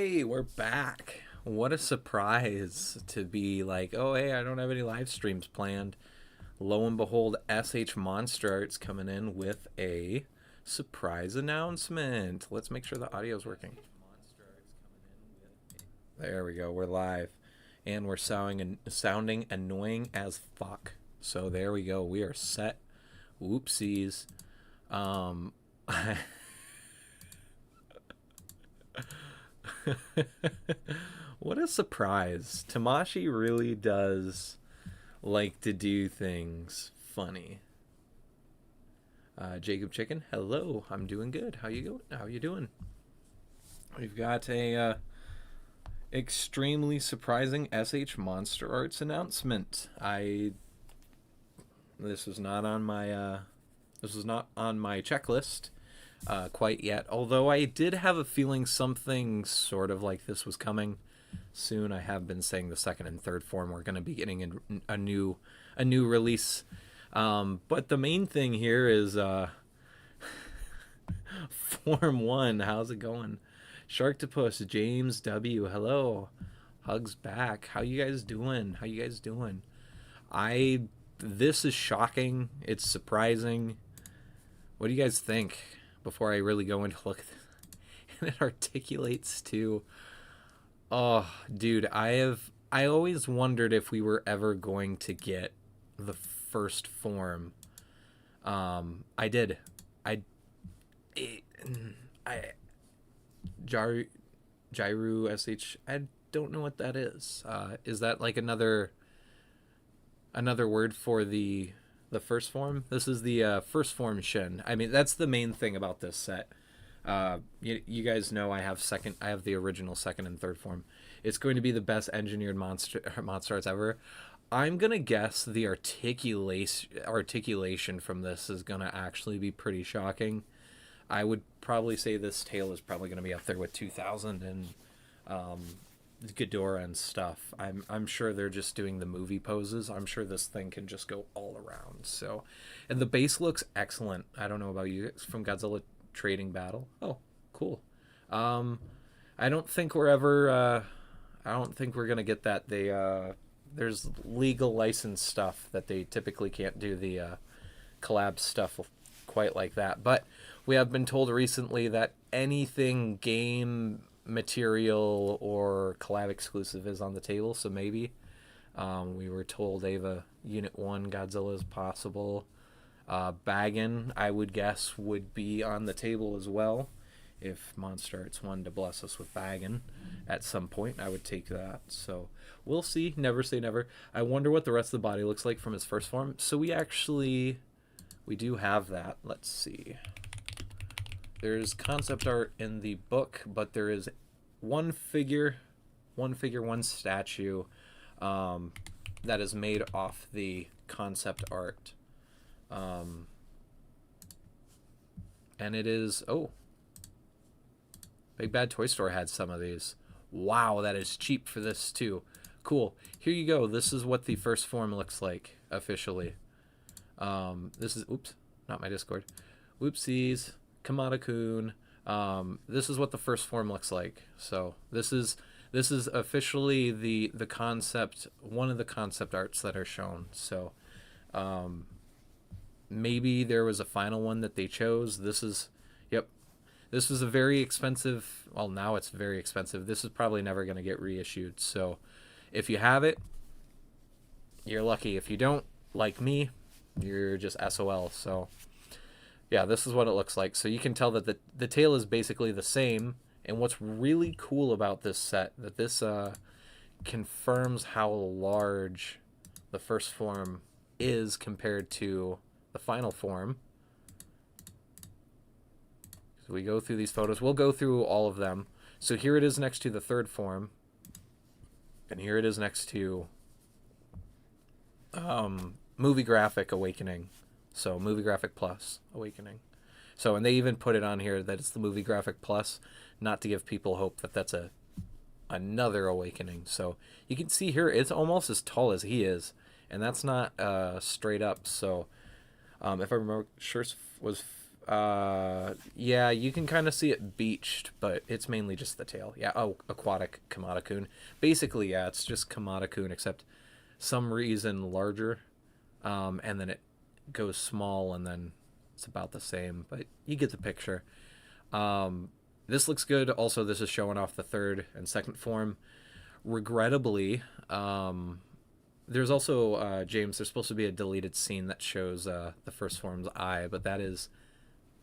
Hey, we're back. What a surprise to be like, oh, hey, I don't have any live streams planned. Lo and behold, SH MonsterArts coming in with a surprise announcement. Let's make sure the audio is working. There we go. We're live. And we're sounding annoying as fuck. So there we go. We are set. Whoopsies. Um, what a surprise. Tamashi really does like to do things funny. Jacob Chicken, hello. I'm doing good. How you doing? We've got a extremely surprising SH MonsterArts announcement. This was not on my checklist quite yet. Although I did have a feeling something sort of like this was coming soon. I have been saying the second and third form we're going to be getting a new release. But the main thing here is Form 1. How's it going? Sharktopus, James W. Hello. Hugs back. How you guys doing? This is shocking. It's surprising. What do you guys think? Before I really go into look at this. And it articulates too. Oh, dude, I always wondered if we were ever going to get the first form. I did. I Jairu SH. I don't know what that is. Is that like another word for the first form? This is the first form Shin. I mean, that's the main thing about this set. You guys know I have the original second and third form. It's going to be the best engineered MonsterArts ever. I'm gonna guess the articulation from this is gonna actually be pretty shocking. I would probably say this tail is probably gonna be up there with 2000 and Ghidorah and stuff. I'm sure they're just doing the movie poses. I'm sure this thing can just go all around. So, and the base looks excellent. I don't know about you. It's from Godzilla Trading Battle. Oh, cool. I don't think we're ever. I don't think we're gonna get that. There's legal license stuff that they typically can't do the collab stuff quite like that. But we have been told recently that anything game material or collab exclusive is on the table. So maybe we were told Ava Unit 1 Godzilla is possible. Baggin, I would guess, would be on the table as well. If MonsterArts wanted to bless us with Baggin at some point, I would take that. So we'll see. Never say never. I wonder what the rest of the body looks like from his first form. So we do have that. Let's see. There's concept art in the book, but there is one statue that is made off the concept art. And it is, Big Bad Toy Store had some of these. Wow, that is cheap for this too. Cool. Here you go. This is what the first form looks like officially. This is, oops, not my Discord. Whoopsies. Kamada-kun. This is what the first form looks like. So this is officially the concept, one of the concept arts that are shown. So maybe there was a final one that they chose. This is a very expensive, well, now it's very expensive. This is probably never going to get reissued. So if you have it, you're lucky. If you don't, like me, you're just SOL. So yeah, this is what it looks like. So you can tell that the tail is basically the same. And what's really cool about this set, that this confirms how large the first form is compared to the final form. So we go through these photos. We'll go through all of them. So here it is next to the third form. And here it is next to Movie Graphic Awakening. So Movie Graphic Plus Awakening. So, and they even put it on here that it's the Movie Graphic Plus, not to give people hope that that's another Awakening. So you can see here it's almost as tall as he is, and that's not straight up. So if I remember, Yeah, you can kind of see it beached, but it's mainly just the tail. Yeah, oh, aquatic Kamada-kun. Basically, yeah, it's just Kamada-kun, except some reason larger, and then it goes small, and then it's about the same, but you get the picture. This looks good. Also, this is showing off the third and second form. Regrettably, there's also, James, there's supposed to be a deleted scene that shows the first form's eye, but that is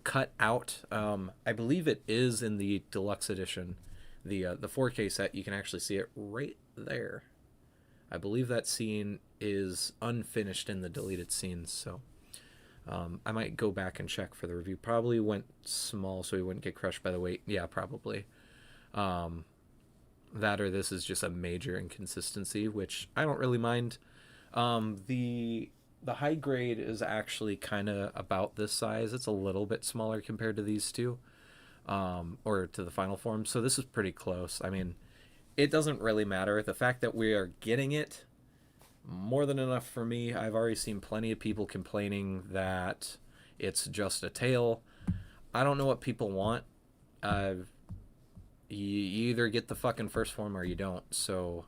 cut out. I believe it is in the deluxe edition, the 4K set. You can actually see it right there. I believe that scene is unfinished in the deleted scenes, so I might go back and check for the review. Probably went small so he wouldn't get crushed by the weight. Yeah, probably. That or this is just a major inconsistency, which I don't really mind. The high grade is actually kind of about this size. It's a little bit smaller compared to these two, or to the final form. So this is pretty close. I mean, it doesn't really matter. The fact that we are getting it, more than enough for me. I've already seen plenty of people complaining that it's just a tail. I don't know what people want. You either get the fucking first form or you don't. So,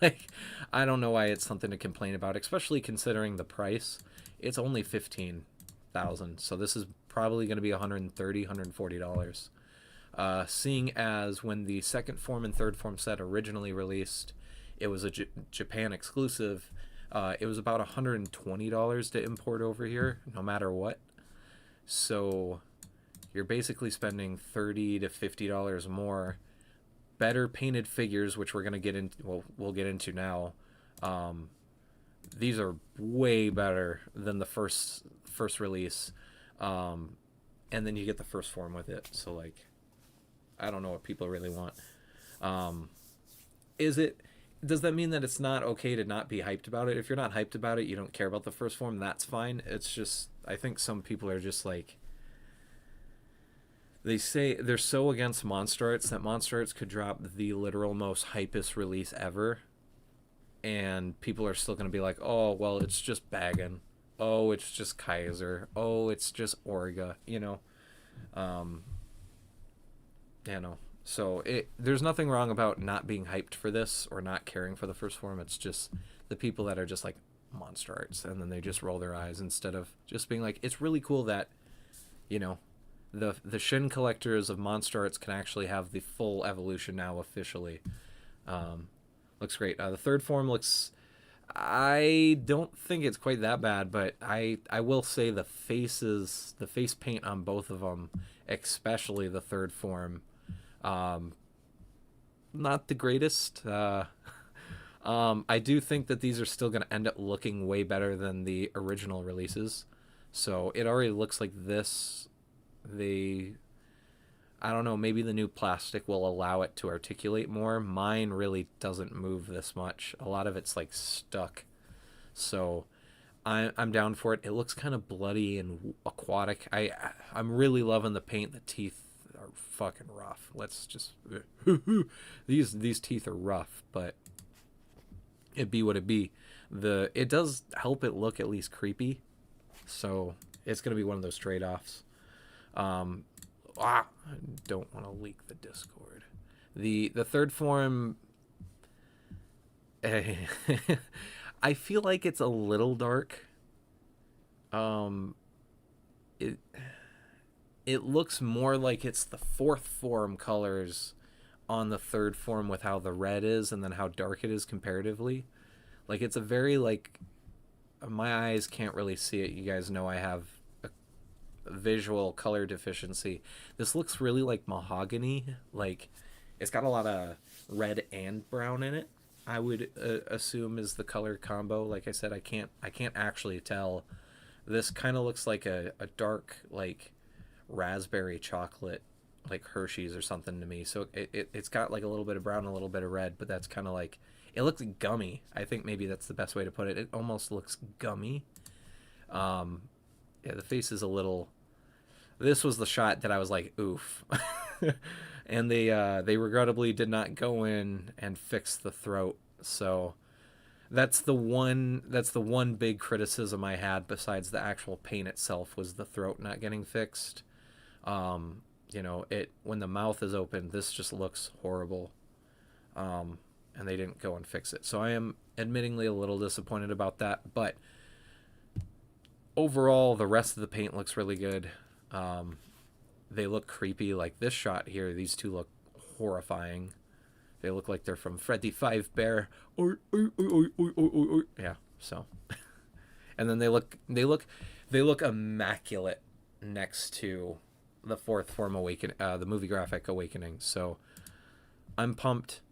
like, I don't know why it's something to complain about, especially considering the price. It's only 15,000, so this is probably going to be $130, $140. Seeing as when the second form and third form set originally released, it was a Japan exclusive. It was about $120 to import over here, no matter what. So you're basically spending $30 to $50 more. Better painted figures, which we're gonna get into. Well, we'll get into now. These are way better than the first release, and then you get the first form with it. So like, I don't know what people really want. Is it? Does that mean that it's not okay to not be hyped about it? If you're not hyped about it, you don't care about the first form, that's fine. It's just, I think some people are just like, they say they're so against MonsterArts that MonsterArts could drop the literal most hypest release ever, and people are still going to be like, oh, well, it's just Baggin. Oh, it's just Kaiser. Oh, it's just Orga, you know? You know. So there's nothing wrong about not being hyped for this or not caring for the first form. It's just the people that are just like MonsterArts, and then they just roll their eyes instead of just being like, it's really cool that, you know, the Shin collectors of MonsterArts can actually have the full evolution now officially. Looks great. The third form looks, I don't think it's quite that bad, but I will say the face paint on both of them, especially the third form, not the greatest. I do think that these are still going to end up looking way better than the original releases. So it already looks like this. I don't know, maybe the new plastic will allow it to articulate more. Mine really doesn't move this much. A lot of it's like stuck. So I'm down for it. It looks kind of bloody and aquatic. I'm really loving the paint. The teeth are fucking rough. Let's just these teeth are rough, but it be what it be. It does help it look at least creepy. So it's gonna be one of those trade-offs. I don't want to leak the Discord. The third form, I feel like it's a little dark. It looks more like it's the fourth form colors on the third form with how the red is and then how dark it is comparatively. Like, it's a very, like, my eyes can't really see it. You guys know I have visual color deficiency. This looks really like mahogany. Like, it's got a lot of red and brown in it, I would assume is the color combo. Like I said, I can't actually tell. This kind of looks like a dark, like, raspberry chocolate, like Hershey's or something to me. So it's got like a little bit of brown, a little bit of red, but that's kind of like, it looks gummy. I think maybe that's the best way to put it. It almost looks gummy. Yeah, the face is a little, this was the shot that I was like, oof. And they regrettably did not go in and fix the throat. So That's the one big criticism I had besides the actual paint itself was the throat not getting fixed. It when the mouth is open, this just looks horrible. And they didn't go and fix it. So I am admittingly a little disappointed about that, but overall the rest of the paint looks really good. They look creepy. Like this shot here, these two look horrifying. They look like they're from Freddy Five Bear. Yeah. So, and then they look immaculate next to the fourth form awaken, the movie graphic Awakening. So, I'm pumped.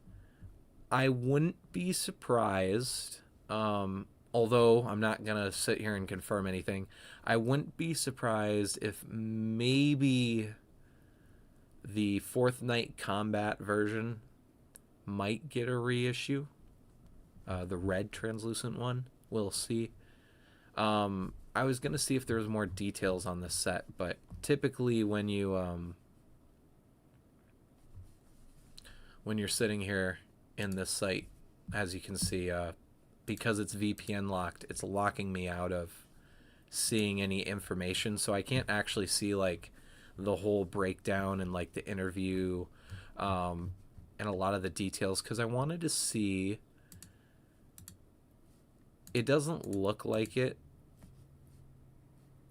I wouldn't be surprised. Although I'm not gonna sit here and confirm anything, I wouldn't be surprised if maybe the Fourth Night Combat version might get a reissue. The red translucent one. We'll see. I was gonna see if there was more details on the set, but typically when you're sitting here in this site, as you can see, because it's VPN locked, it's locking me out of seeing any information, so I can't actually see like the whole breakdown and like the interview, and a lot of the details because I wanted to see. It doesn't look like it.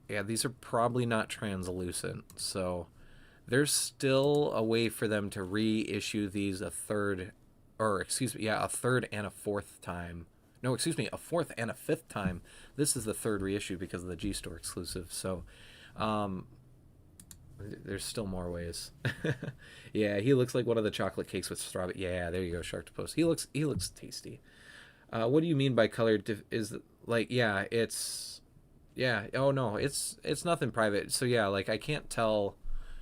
Yeah, these are probably not translucent, so there's still a way for them to reissue these a third, or excuse me, yeah, a third and a fourth time. No, excuse me, a fourth and a fifth time. This is the third reissue because of the G Store exclusive. So, there's still more ways. Yeah, he looks like one of the chocolate cakes with strawberry. Yeah, there you go, Shark to Post. He looks tasty. What do you mean by color? Is like yeah, it's yeah. Oh no, it's nothing private. So yeah, like I can't tell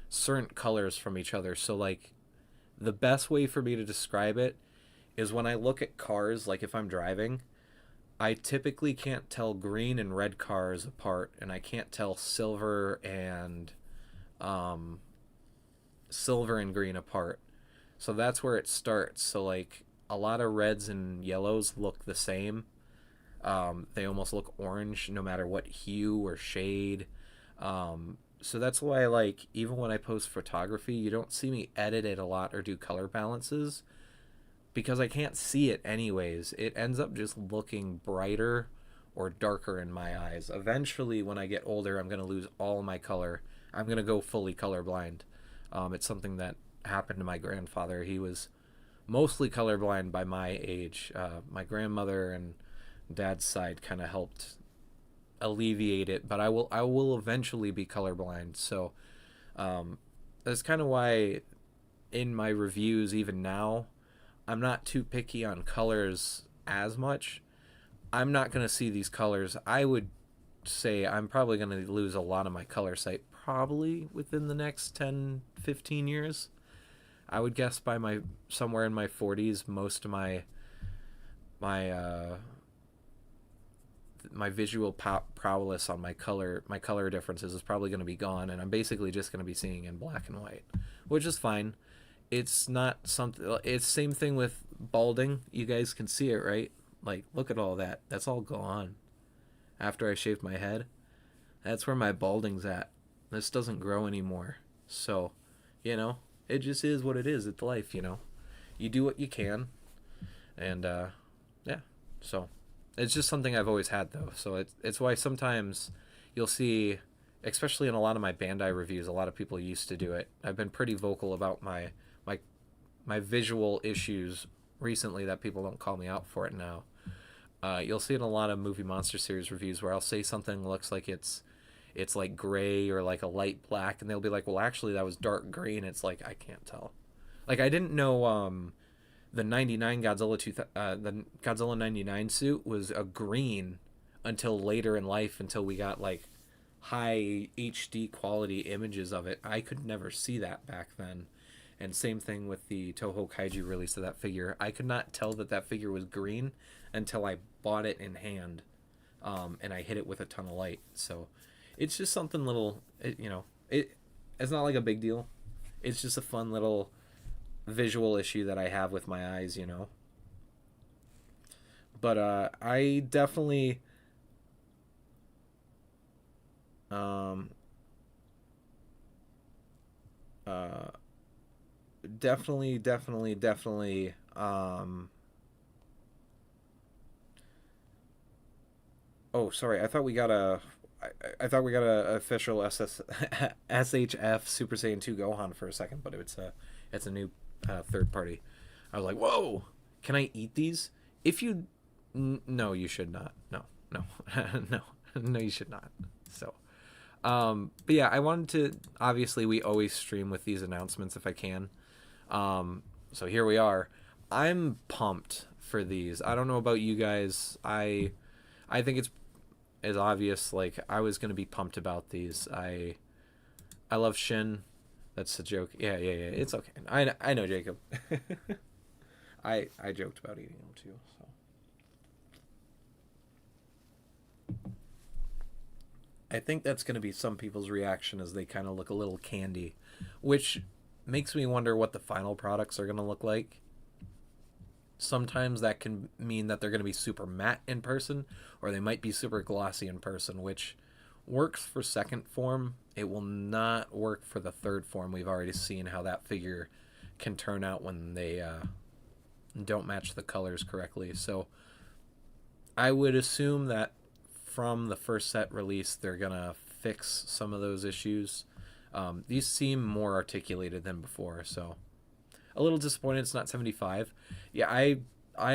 certain colors from each other. So like the best way for me to describe it is when I look at cars, like if I'm driving, I typically can't tell green and red cars apart, and I can't tell um, silver and green apart. So that's where it starts. So like a lot of reds and yellows look the same. They almost look orange no matter what hue or shade. So that's why like even when I post photography, you don't see me edit it a lot or do color balances because I can't see it anyways. It ends up just looking brighter or darker in my eyes. Eventually, when I get older, I'm going to lose all my color. I'm going to go fully colorblind. It's something that happened to my grandfather. He was mostly colorblind by my age. My grandmother and dad's side kind of helped alleviate it, but I will eventually be colorblind. So that's kind of why in my reviews, even now, I'm not too picky on colors as much. I'm not going to see these colors. I would say I'm probably going to lose a lot of my color sight probably within the next 10, 15 years. I would guess by my somewhere in my 40s, most of my my visual prowess on my color differences is probably going to be gone, and I'm basically just going to be seeing in black and white, which is fine. It's not something. It's same thing with balding. You guys can see it, right? Like, look at all that. That's all gone after I shaved my head. That's where my balding's at. This doesn't grow anymore. So, it just is what it is. It's life. You do what you can, and yeah. So, it's just something I've always had though. So it's why sometimes you'll see, especially in a lot of my Bandai reviews, a lot of people used to do it. I've been pretty vocal about my visual issues recently that people don't call me out for it now. You'll see in a lot of movie monster series reviews where I'll say something looks like it's like gray or like a light black, and they'll be like, well, actually that was dark green. It's like, I can't tell. Like, I didn't know the 99 the Godzilla 99 suit was a green until later in life, until we got like high HD quality images of it. I could never see that back then. And same thing with the Toho Kaiju release of that figure. I could not tell that figure was green until I bought it in hand, and I hit it with a ton of light. So it's just something little, it's not like a big deal. It's just a fun little visual issue that I have with my eyes. But I definitely um, uh, definitely. Oh, sorry. I thought we got a official SHF Super Saiyan 2 Gohan for a second, but it's a new third party. I was like, whoa! Can I eat these? If you, no, you should not. No, no, no, no, you should not. So, but yeah, I wanted to. Obviously, we always stream with these announcements if I can. So here we are. I'm pumped for these. I don't know about you guys. I think it's is obvious. Like I was gonna be pumped about these. I love Shin. That's a joke. Yeah, yeah, yeah. It's okay. I know Jacob. I joked about eating them too. So I think that's gonna be some people's reaction as they kind of look a little candy, which makes me wonder what the final products are gonna look like. Sometimes that can mean that they're going to be super matte in person, or they might be super glossy in person, which works for second form. It will not work for the third form. We've already seen how that figure can turn out when they don't match the colors correctly. So I would assume that from the first set release, they're going to fix some of those issues. These seem more articulated than before, so a little disappointed it's not 75. Yeah, I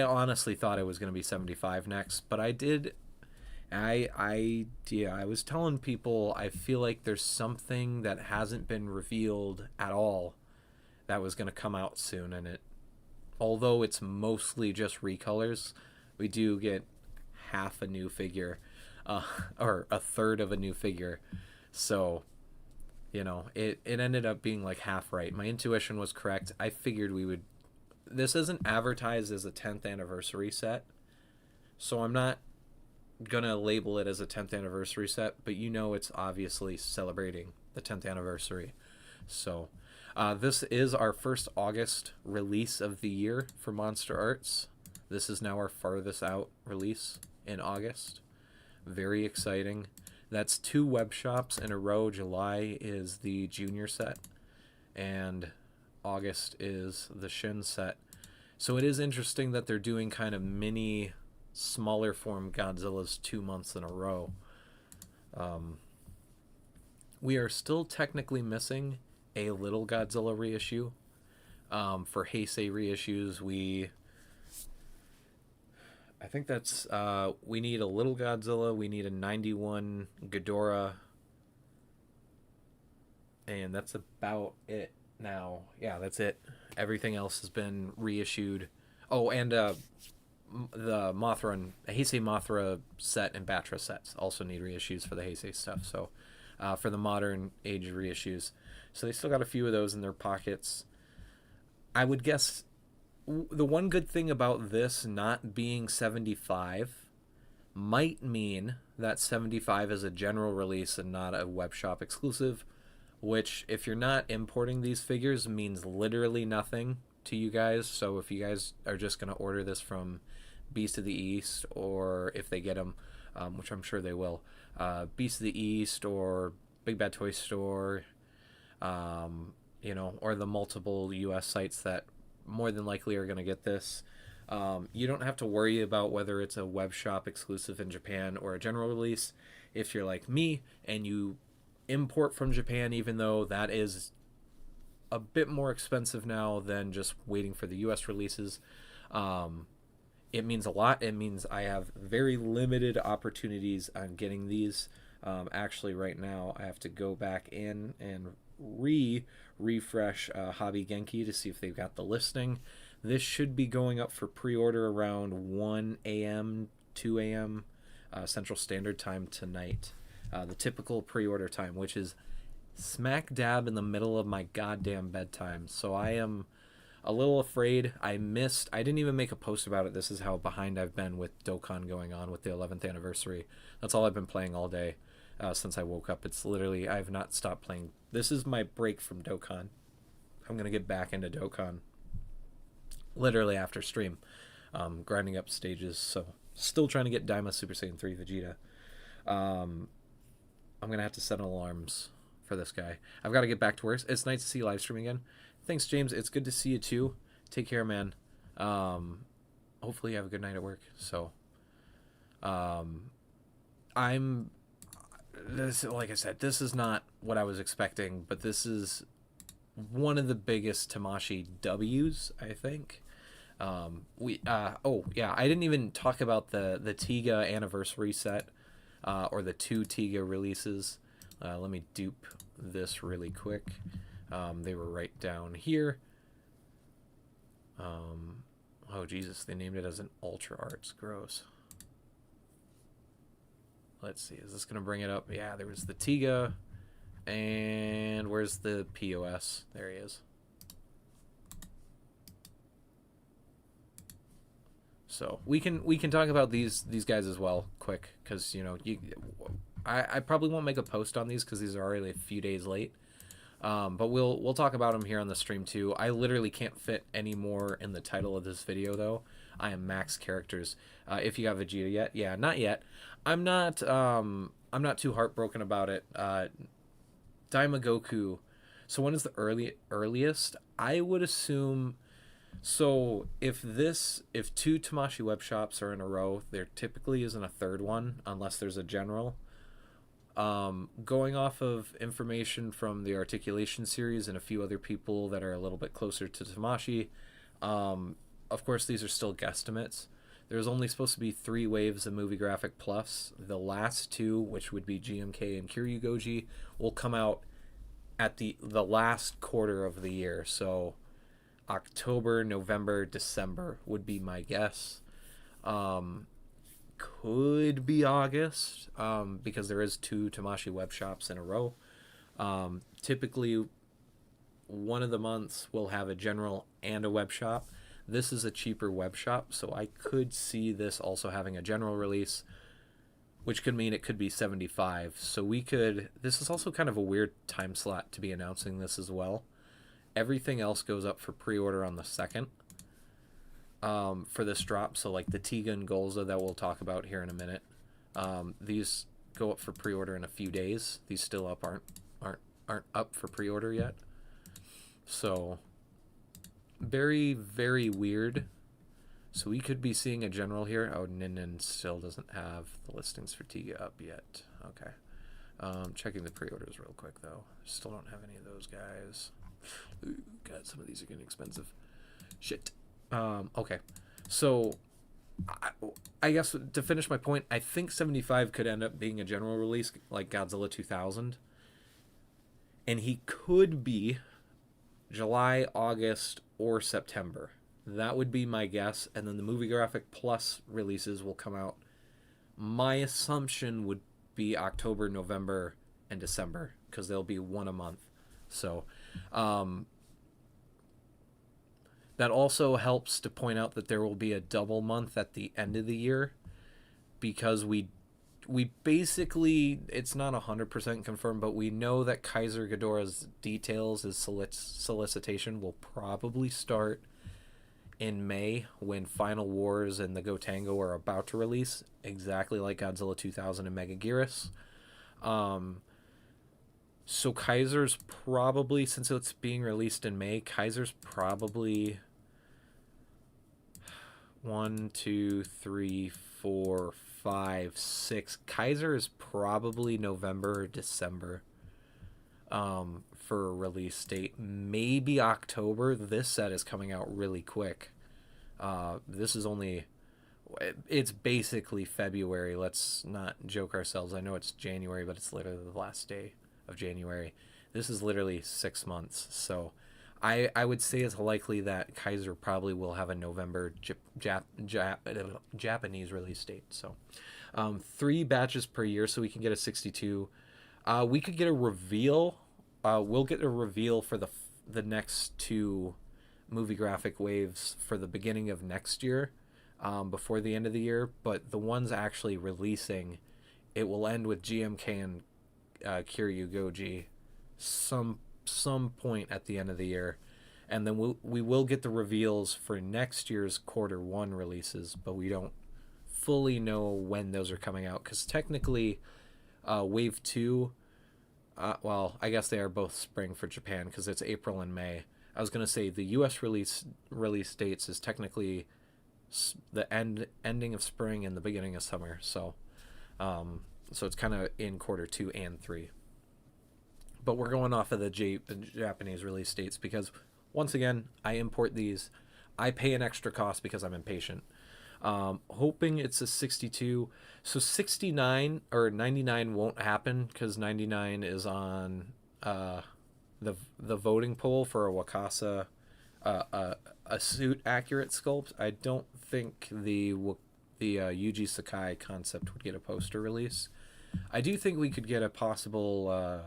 honestly thought it was going to be 75 next, but I was telling people I feel like there's something that hasn't been revealed at all that was going to come out soon, and it although it's mostly just recolors, we do get half a new figure, uh, or a third of a new figure. So it ended up being like half right. My intuition was correct. I figured we would. This isn't advertised as a 10th anniversary set, so I'm not gonna label it as a 10th anniversary set, but it's obviously celebrating the 10th anniversary. So this is our first August release of the year for MonsterArts. This is now our farthest out release in August. Very exciting. That's two web shops in a row. July is the junior set, and August is the Shin set. So it is interesting that they're doing kind of mini, smaller form Godzillas 2 months in a row. Um, we are still technically missing a little Godzilla reissue. For Heisei reissues, I think that's we need a little Godzilla, we need a 91 Ghidorah, and that's about it now. Yeah, that's it. Everything else has been reissued. Oh, and the Mothra and Heisei Mothra set and Batra sets also need reissues for the Heisei stuff. So for the modern age reissues, so they still got a few of those in their pockets. I would guess the one good thing about this not being 75 might mean that 75 is a general release and not a web shop exclusive, which, if you're not importing these figures, means literally nothing to you guys. So if you guys are just going to order this from Beast of the East, or if they get them, which I'm sure they will, Beast of the East or Big Bad Toy Store, or the multiple US sites that more than likely are going to get this. You don't have to worry about whether it's a web shop exclusive in Japan or a general release. If you're like me and you import from Japan, even though that is a bit more expensive now than just waiting for the US releases, it means a lot. It means I have very limited opportunities on getting these. Actually, right now, I have to go back in and refresh Hobby Genki to see if they've got the listing. This should be going up for pre-order around 1 a.m., 2 a.m. Central Standard Time tonight. The typical pre-order time, which is smack dab in the middle of my goddamn bedtime. So I am a little afraid. I didn't even make a post about it. This is how behind I've been with Dokkan going on with the 11th anniversary. That's all I've been playing all day since I woke up. It's literally, I have not stopped playing. This is my break from Dokkan. I'm going to get back into Dokkan literally after stream, grinding up stages. So Still trying to get Daima Super Saiyan 3 Vegeta. Um, I'm going to have to set alarms for this guy. I've got to get back to work. It's nice to see you live stream again. Thanks, James. It's good to see you too. Take care, man. Hopefully you have a good night at work. So, I'm this, like I said, this is not what I was expecting, but this is one of the biggest Tamashii W's, I think. Oh yeah, I didn't even talk about the Tiga anniversary set, or the 2 Tiga releases. Let me dupe this really quick. They were right down here. Oh Jesus, they named it as an MonsterArts. Gross. Let's see, is this gonna bring it up? Yeah, there was the Tiga, and where's the POS? There he is. So we can talk about these guys as well, quick, because I probably won't make a post on these because these are already a few days late. But we'll talk about them here on the stream too. I literally can't fit any more in the title of this video though. I am max characters. If you got Vegeta yet, yeah, not yet. I'm not too heartbroken about it. Daima Goku. So when is the earliest? I would assume. So if 2 Tamashii web shops are in a row, there typically isn't a third one unless there's a general. Going off of information from the Articulation series and a few other people that are a little bit closer to Tamashii, of course these are still guesstimates. There's only supposed to be 3 waves of Movie Graphic Plus. The last 2, which would be GMK and Kiryu Goji, will come out at the last quarter of the year. So October, November, December would be my guess. Could be August, because there is 2 Tamashii web shops in a row. Typically, one of the months will have a general and a web shop. This is a cheaper web shop, so I could see this also having a general release, which could mean it could be 75. So this is also kind of a weird time slot to be announcing this as well. Everything else goes up for pre-order on the 2nd. For this drop, so like the Tiga and Golza that we'll talk about here in a minute, these go up for pre-order in a few days. These still aren't up for pre-order yet. So very, very weird. So we could be seeing a general here. Oh, Nin still doesn't have the listings for Tiga up yet. Okay. Checking the pre-orders real quick though. Still don't have any of those guys. Ooh, God, some of these are getting expensive. Shit. Okay. So I guess to finish my point, I think 75 could end up being a general release like Godzilla 2000. And he could be July, August, or September. That would be my guess. And then the Movie Graphic Plus releases will come out. My assumption would be October, November, and December, because there'll be 1 a month. So, that also helps to point out that there will be a double month at the end of the year, because we basically, it's not 100% confirmed, but we know that Kaiser Ghidorah's details, his solicitation, will probably start in May when Final Wars and the Gotengo are about to release, exactly like Godzilla 2000 and Megaguirus. So Kaiser's probably, since it's being released in May, Kaiser's probably 1, 2, 3, 4, 5, 6. Kaiser is probably November or December for a release date. Maybe October. This set is coming out really quick. This is only... It's basically February. Let's not joke ourselves. I know it's January, but it's literally the last day of January. This is literally 6 months. So I would say it's likely that Kaiser probably will have a November Japanese release date. So 3 batches per year, so we can get a 62. We could get a reveal. We'll get a reveal for the next 2 movie graphic waves for the beginning of next year, before the end of the year. But the ones actually releasing, it will end with GMK and Kiryu Goji some point at the end of the year, and then we will get the reveals for next year's quarter 1 releases, but we don't fully know when those are coming out, because technically, Wave 2, well, I guess they are both spring for Japan because it's April and May. I was going to say the US release dates is technically the ending of spring and the beginning of summer. So it's kind of in quarter 2 and 3. But we're going off of the Japanese release dates because, once again, I import these. I pay an extra cost because I'm impatient. Hoping it's a 62. So 69 or 99 won't happen because 99 is on the voting poll for a Wakasa, a suit accurate sculpt. I don't think the Yuji Sakai concept would get a poster release. I do think we could get a possible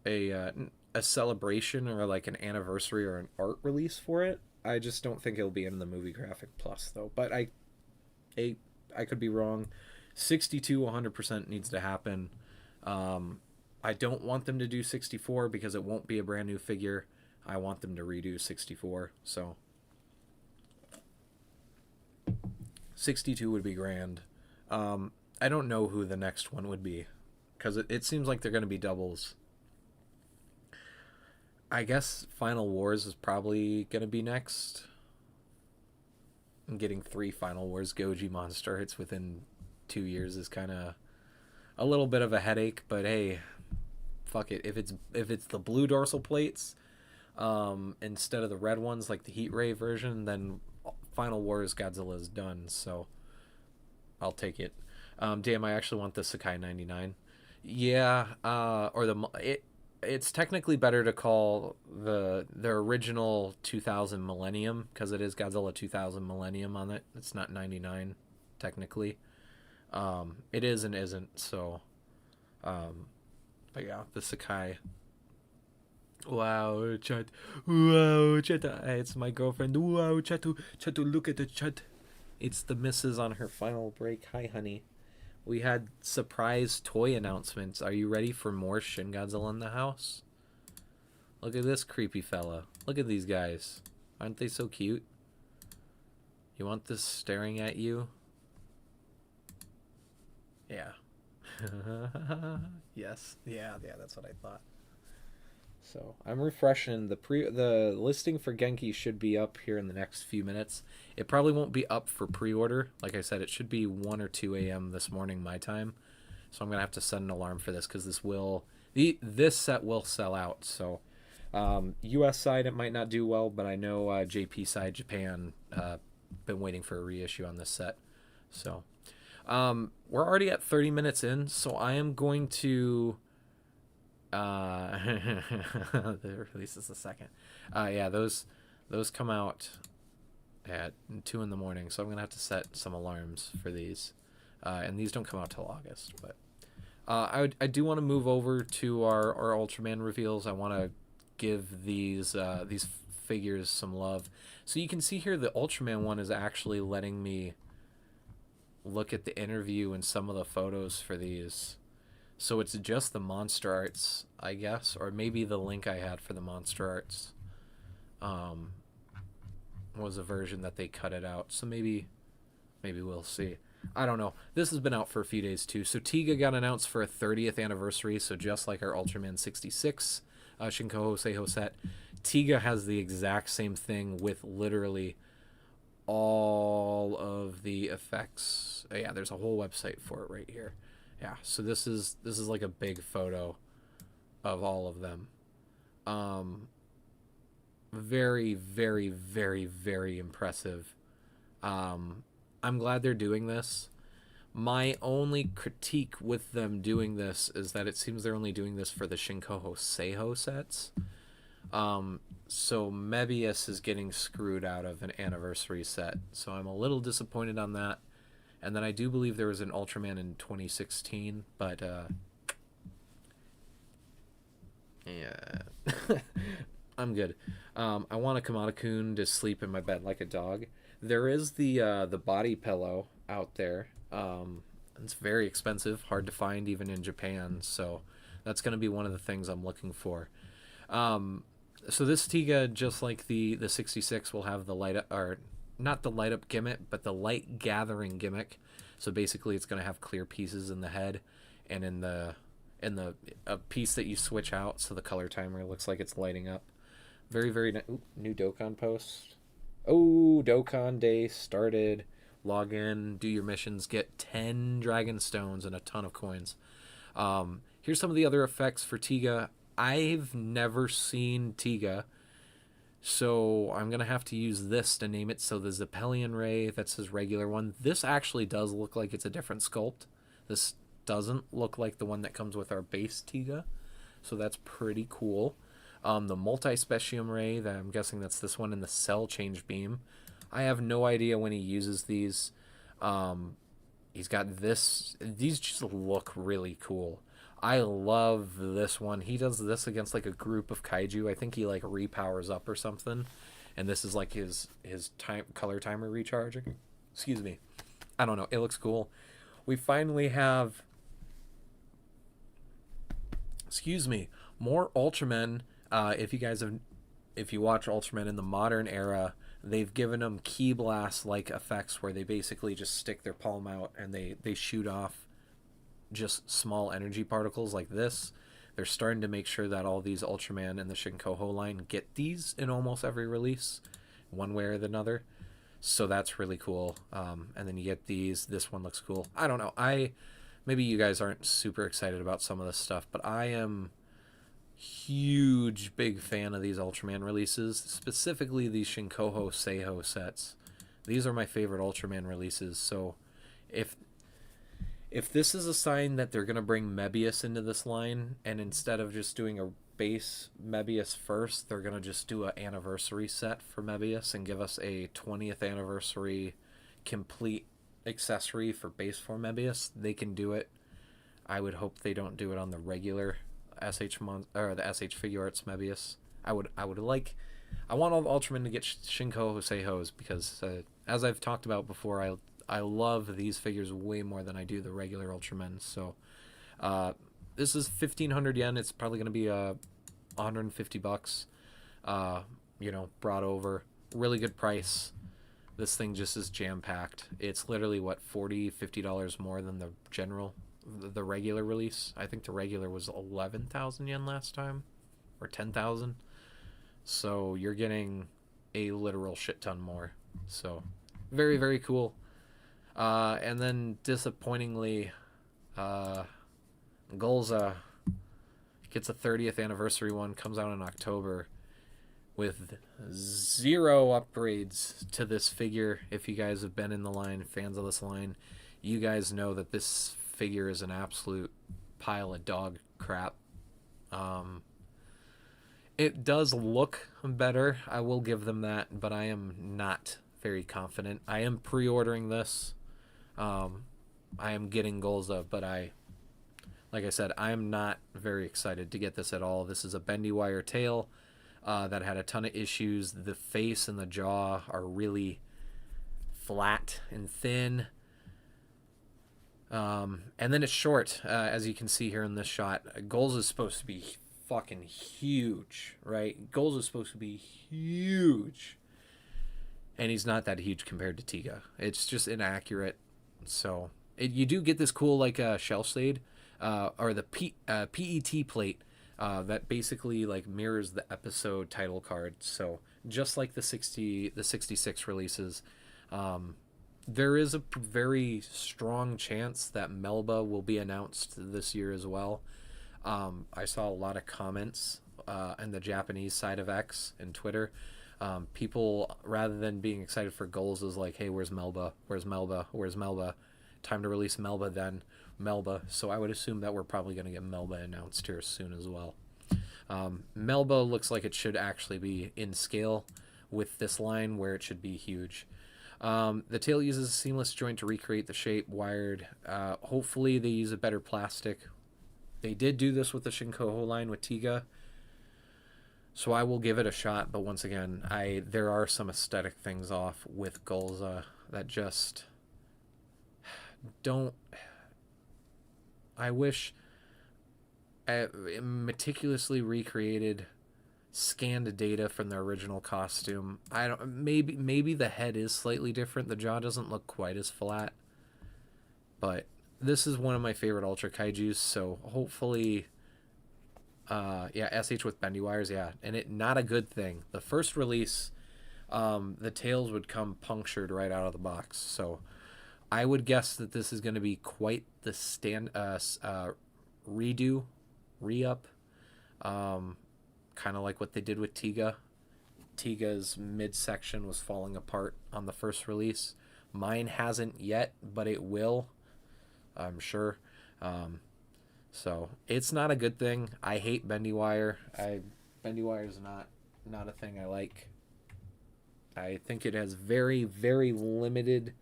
a celebration or like an anniversary or an art release for it. I just don't think it'll be in the Movie Graphic Plus though. But I could be wrong. 62 100% needs to happen. I don't want them to do 64 because it won't be a brand new figure. I want them to redo 64. So 62 would be grand. I don't know who the next one would be because it seems like they're going to be doubles. I guess Final Wars is probably going to be next. And getting 3 Final Wars Goji MonsterArts within 2 years is kind of a little bit of a headache, but hey, fuck it. If it's the blue dorsal plates instead of the red ones like the Heat Ray version, then Final Wars Godzilla is done, so I'll take it. Damn, I actually want the Sakai 99. Yeah, it's technically better to call the original 2000 Millennium because it is Godzilla 2000 Millennium on it. It's not 99 technically. It is and isn't. So, but yeah, the Sakai. Wow, chat. Wow, chat. It's my girlfriend. Wow, chat. Look at the chat. It's the missus on her final break. Hi, honey. We had surprise toy announcements. Are you ready for more Shin Godzilla in the house? Look at this creepy fella. Look at these guys. Aren't they so cute? You want this staring at you? Yeah. Yes. Yeah, that's what I thought. So I'm refreshing the listing for Genki should be up here in the next few minutes. It probably won't be up for pre-order. Like I said, it should be 1 or 2 a.m. this morning my time. So I'm gonna have to set an alarm for this because this set will sell out. So U.S. side it might not do well, but I know JP side Japan been waiting for a reissue on this set. So we're already at 30 minutes in, so I am going to. The release is the second. Yeah, those come out at 2 in the morning, so I'm gonna have to set some alarms for these, and these don't come out till August. But I do want to move over to our Ultraman reveals. I want to give these figures some love. So you can see here the Ultraman one is actually letting me look at the interview and some of the photos for these. So it's just the MonsterArts, I guess, or maybe the link I had for the MonsterArts was a version that they cut it out. So maybe we'll see. I don't know. This has been out for a few days too. So Tiga got announced for a 30th anniversary. So just like our Ultraman 66 Shinkoho Seiho set, Tiga has the exact same thing with literally all of the effects. Yeah, there's a whole website for it right here. Yeah, so this is like a big photo of all of them. Very, very, very, very impressive. I'm glad they're doing this. My only critique with them doing this is that it seems they're only doing this for the Shinkoho Seiho sets. So Mebius is getting screwed out of an anniversary set. So I'm a little disappointed on that. And then I do believe there was an Ultraman in 2016, but yeah, I'm good. I want a Kamada-kun to sleep in my bed like a dog. There is the body pillow out there. It's very expensive, hard to find even in Japan. So that's going to be one of the things I'm looking for. So this Tiga, just like the 66, will have the light or not the light up gimmick, but the light gathering gimmick. So basically, it's going to have clear pieces in the head and in the a piece that you switch out, so the color timer looks like it's lighting up. Very very new Dokkan post. Oh, Dokkan Day started. Log in, do your missions, get 10 Dragon Stones and a ton of coins. Here's some of the other effects for Tiga. I've never seen Tiga, so I'm going to have to use this to name it. So the Zeppelian Ray, that's his regular one. This actually does look like it's a different sculpt. This doesn't look like the one that comes with our base Tiga, so that's pretty cool. The Multi-Specium Ray, that I'm guessing that's this one, in the Cell Change Beam. I have no idea when he uses these. He's got this. These just look really cool. I love this one. He does this against like a group of kaiju. I think he like repowers up or something, and this is like his color timer recharging. Excuse me. I don't know. It looks cool. We finally have. Excuse me. More Ultramen. If you watch Ultramen in the modern era, they've given them Ki Blast like effects where they basically just stick their palm out and they shoot off just small energy particles like this. They're starting to make sure that all these Ultraman and the Shinkoho line get these in almost every release, one way or another. So that's really cool. And then you get these. This one looks cool. I don't know. Maybe you guys aren't super excited about some of this stuff, but I am huge big fan of these Ultraman releases, specifically these Shinkoho Seiho sets. These are my favorite Ultraman releases. So if this is a sign that they're going to bring Mebius into this line, and instead of just doing a base Mebius first, they're going to just do an anniversary set for Mebius and give us a 20th anniversary complete accessory for base form Mebius, they can do it. I would hope they don't do it on the regular or the SH Figure Arts Mebius. I want all the Ultramen to get Shinko Hoseihos because as I've talked about before, I love these figures way more than I do the regular Ultramen. So this is 1,500 yen. It's probably going to be $150. Brought over, really good price. This thing just is jam packed. It's literally what, $40-$50 more than the regular release. I think the regular was 11,000 yen last time, or 10,000. So you're getting a literal shit ton more. So very very cool. And then disappointingly, Golza gets a 30th anniversary one. Comes out in October with 0 upgrades to this figure. If you guys have been in the line, fans of this line, you guys know that this figure is an absolute pile of dog crap. It does look better, I will give them that, but I am not very confident. I am pre-ordering this. I am getting Golza, but like I said, I am not very excited to get this at all. This is a bendy wire tail that had a ton of issues. The face and the jaw are really flat and thin. And then it's short, as you can see here in this shot. Golza is supposed to be fucking huge, right? Golza is supposed to be huge. And he's not that huge compared to Tiga. It's just inaccurate. So you do get this cool like shell shade, or the PET plate that basically like mirrors the episode title card. So just like the 66 releases, there is a very strong chance that Melba will be announced this year as well. I saw a lot of comments in the Japanese side of X and Twitter. People, rather than being excited for goals, is like, hey, where's Melba? Where's Melba? Where's Melba? Time to release Melba then. Melba. So I would assume that we're probably going to get Melba announced here soon as well. Melba looks like it should actually be in scale with this line where it should be huge. The tail uses a seamless joint to recreate the shape, wired. Hopefully they use a better plastic. They did do this with the Shinkoho line with Tiga, so I will give it a shot. But once again, there are some aesthetic things off with Golza that just don't. I wish a meticulously recreated scanned data from the original costume. I don't, maybe the head is slightly different. The jaw doesn't look quite as flat, but this is one of my favorite Ultra Kaijus. So hopefully, yeah, SH with bendy wires, yeah, and it not a good thing. The first release, the tails would come punctured right out of the box. So I would guess that this is going to be quite the redo, re-up, kind of like what they did with Tiga. Tiga's midsection was falling apart on the first release. Mine hasn't yet, but it will, I'm sure. So it's not a good thing. I hate bendy wire. Bendy wire is not a thing I like. I think it has very, very limited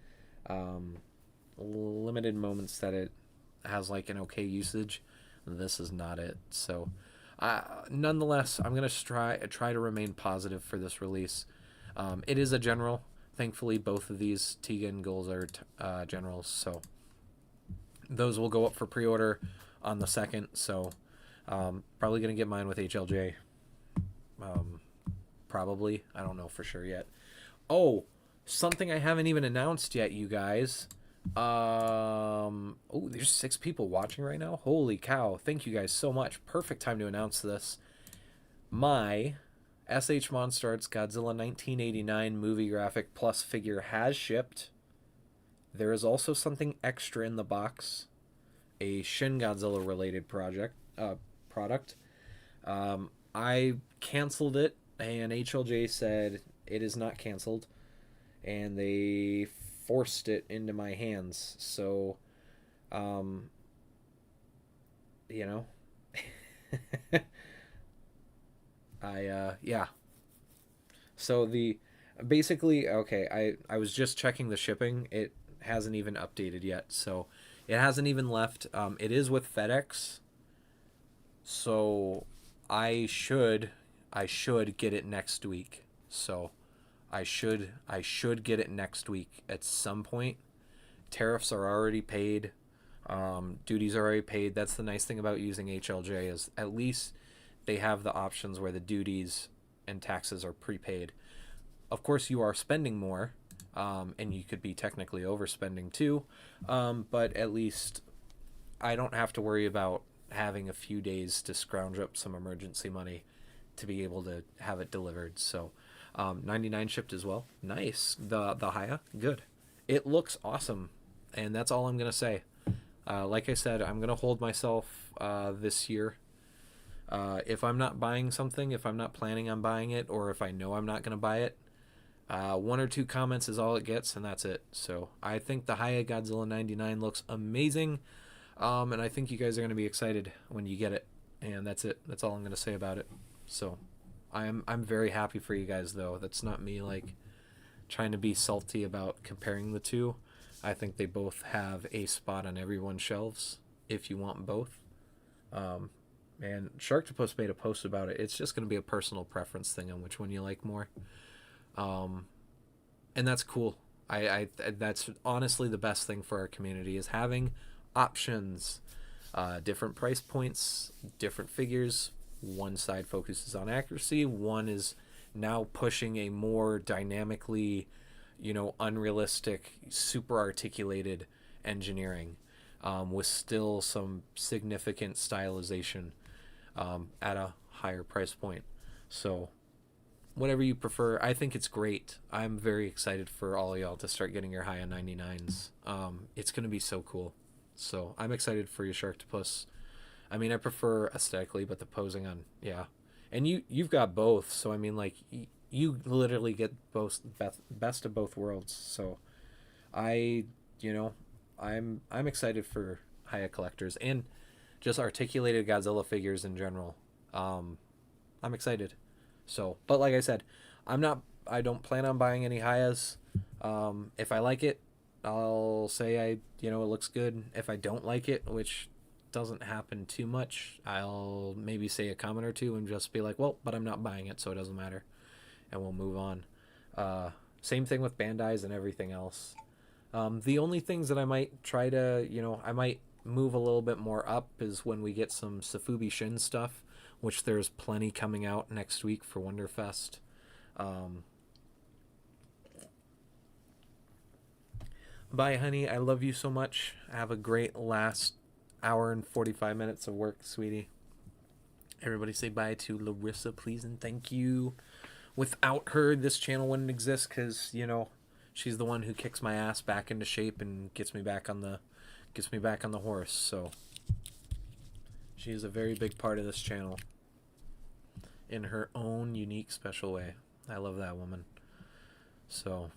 moments that it has like an okay usage. This is not it. So nonetheless, I'm gonna try to remain positive for this release. It is a general. Thankfully, both of these Tiga and Gulls are generals, so those will go up for pre-order on the 2nd. So probably gonna get mine with HLJ. Probably. I don't know for sure yet. Oh, something I haven't even announced yet, you guys. Oh, there's 6 people watching right now. Holy cow. Thank you guys so much. Perfect time to announce this. My SH MonsterArts Godzilla 1989 movie graphic plus figure has shipped. There is also something extra in the box. A Shin Godzilla related product. I canceled it, and HLJ said it is not canceled, and they forced it into my hands. So, you know, yeah. So basically, okay, I was just checking the shipping. It hasn't even updated yet, so it hasn't even left. It is with FedEx, so I should get it next week. So I should get it next week at some point. Tariffs are already paid. Duties are already paid. That's the nice thing about using HLJ, is at least they have the options where the duties and taxes are prepaid. Of course, you are spending more, and you could be technically overspending too, but at least I don't have to worry about having a few days to scrounge up some emergency money to be able to have it delivered. So 99 shipped as well. Nice. The Haya, good. It looks awesome, and that's all I'm gonna say. Like I said, I'm gonna hold myself this year. If I'm not buying something, if I'm not planning on buying it, or if I know I'm not gonna buy it, 1 or 2 comments is all it gets, and that's it. So I think the Haya Godzilla 99 looks amazing, and I think you guys are gonna be excited when you get it. And that's it. That's all I'm gonna say about it. So I'm very happy for you guys, though. That's not me like trying to be salty about comparing the two. I think they both have a spot on everyone's shelves if you want both. And Sharktopus made a post about it. It's just going to be a personal preference thing on which one you like more. And that's cool. I that's honestly the best thing for our community, is having options, different price points, different figures. One side focuses on accuracy. One is now pushing a more dynamically, unrealistic, super articulated engineering, with still some significant stylization at a higher price point. So whatever you prefer, I think it's great. I'm very excited for all of y'all to start getting your Haya 99s. It's going to be so cool. So I'm excited for your Sharktopus. I mean, I prefer aesthetically, but the posing on, yeah. And you've got both, so I mean, like, you literally get both best of both worlds. So I'm excited for Haya collectors and just articulated Godzilla figures in general. I'm excited. So, but like I said, I don't plan on buying any Hayas. If I like it, I'll say it looks good. If I don't like it, which doesn't happen too much, I'll maybe say a comment or two and just be like, well, but I'm not buying it, so it doesn't matter, and we'll move on. Same thing with Bandai's and everything else. The only things that I might try to, I might move a little bit more up is when we get some Safubi Shin stuff. which there's plenty coming out next week for Wonderfest. Um, Bye, honey. I love you so much. Have a great last hour and 45 minutes of work, sweetie. Everybody say bye to Larissa, please, and thank you. Without her, this channel wouldn't exist because, she's the one who kicks my ass back into shape and gets me back on the horse. So she is a very big part of this channel in her own unique, special way. I love that woman. So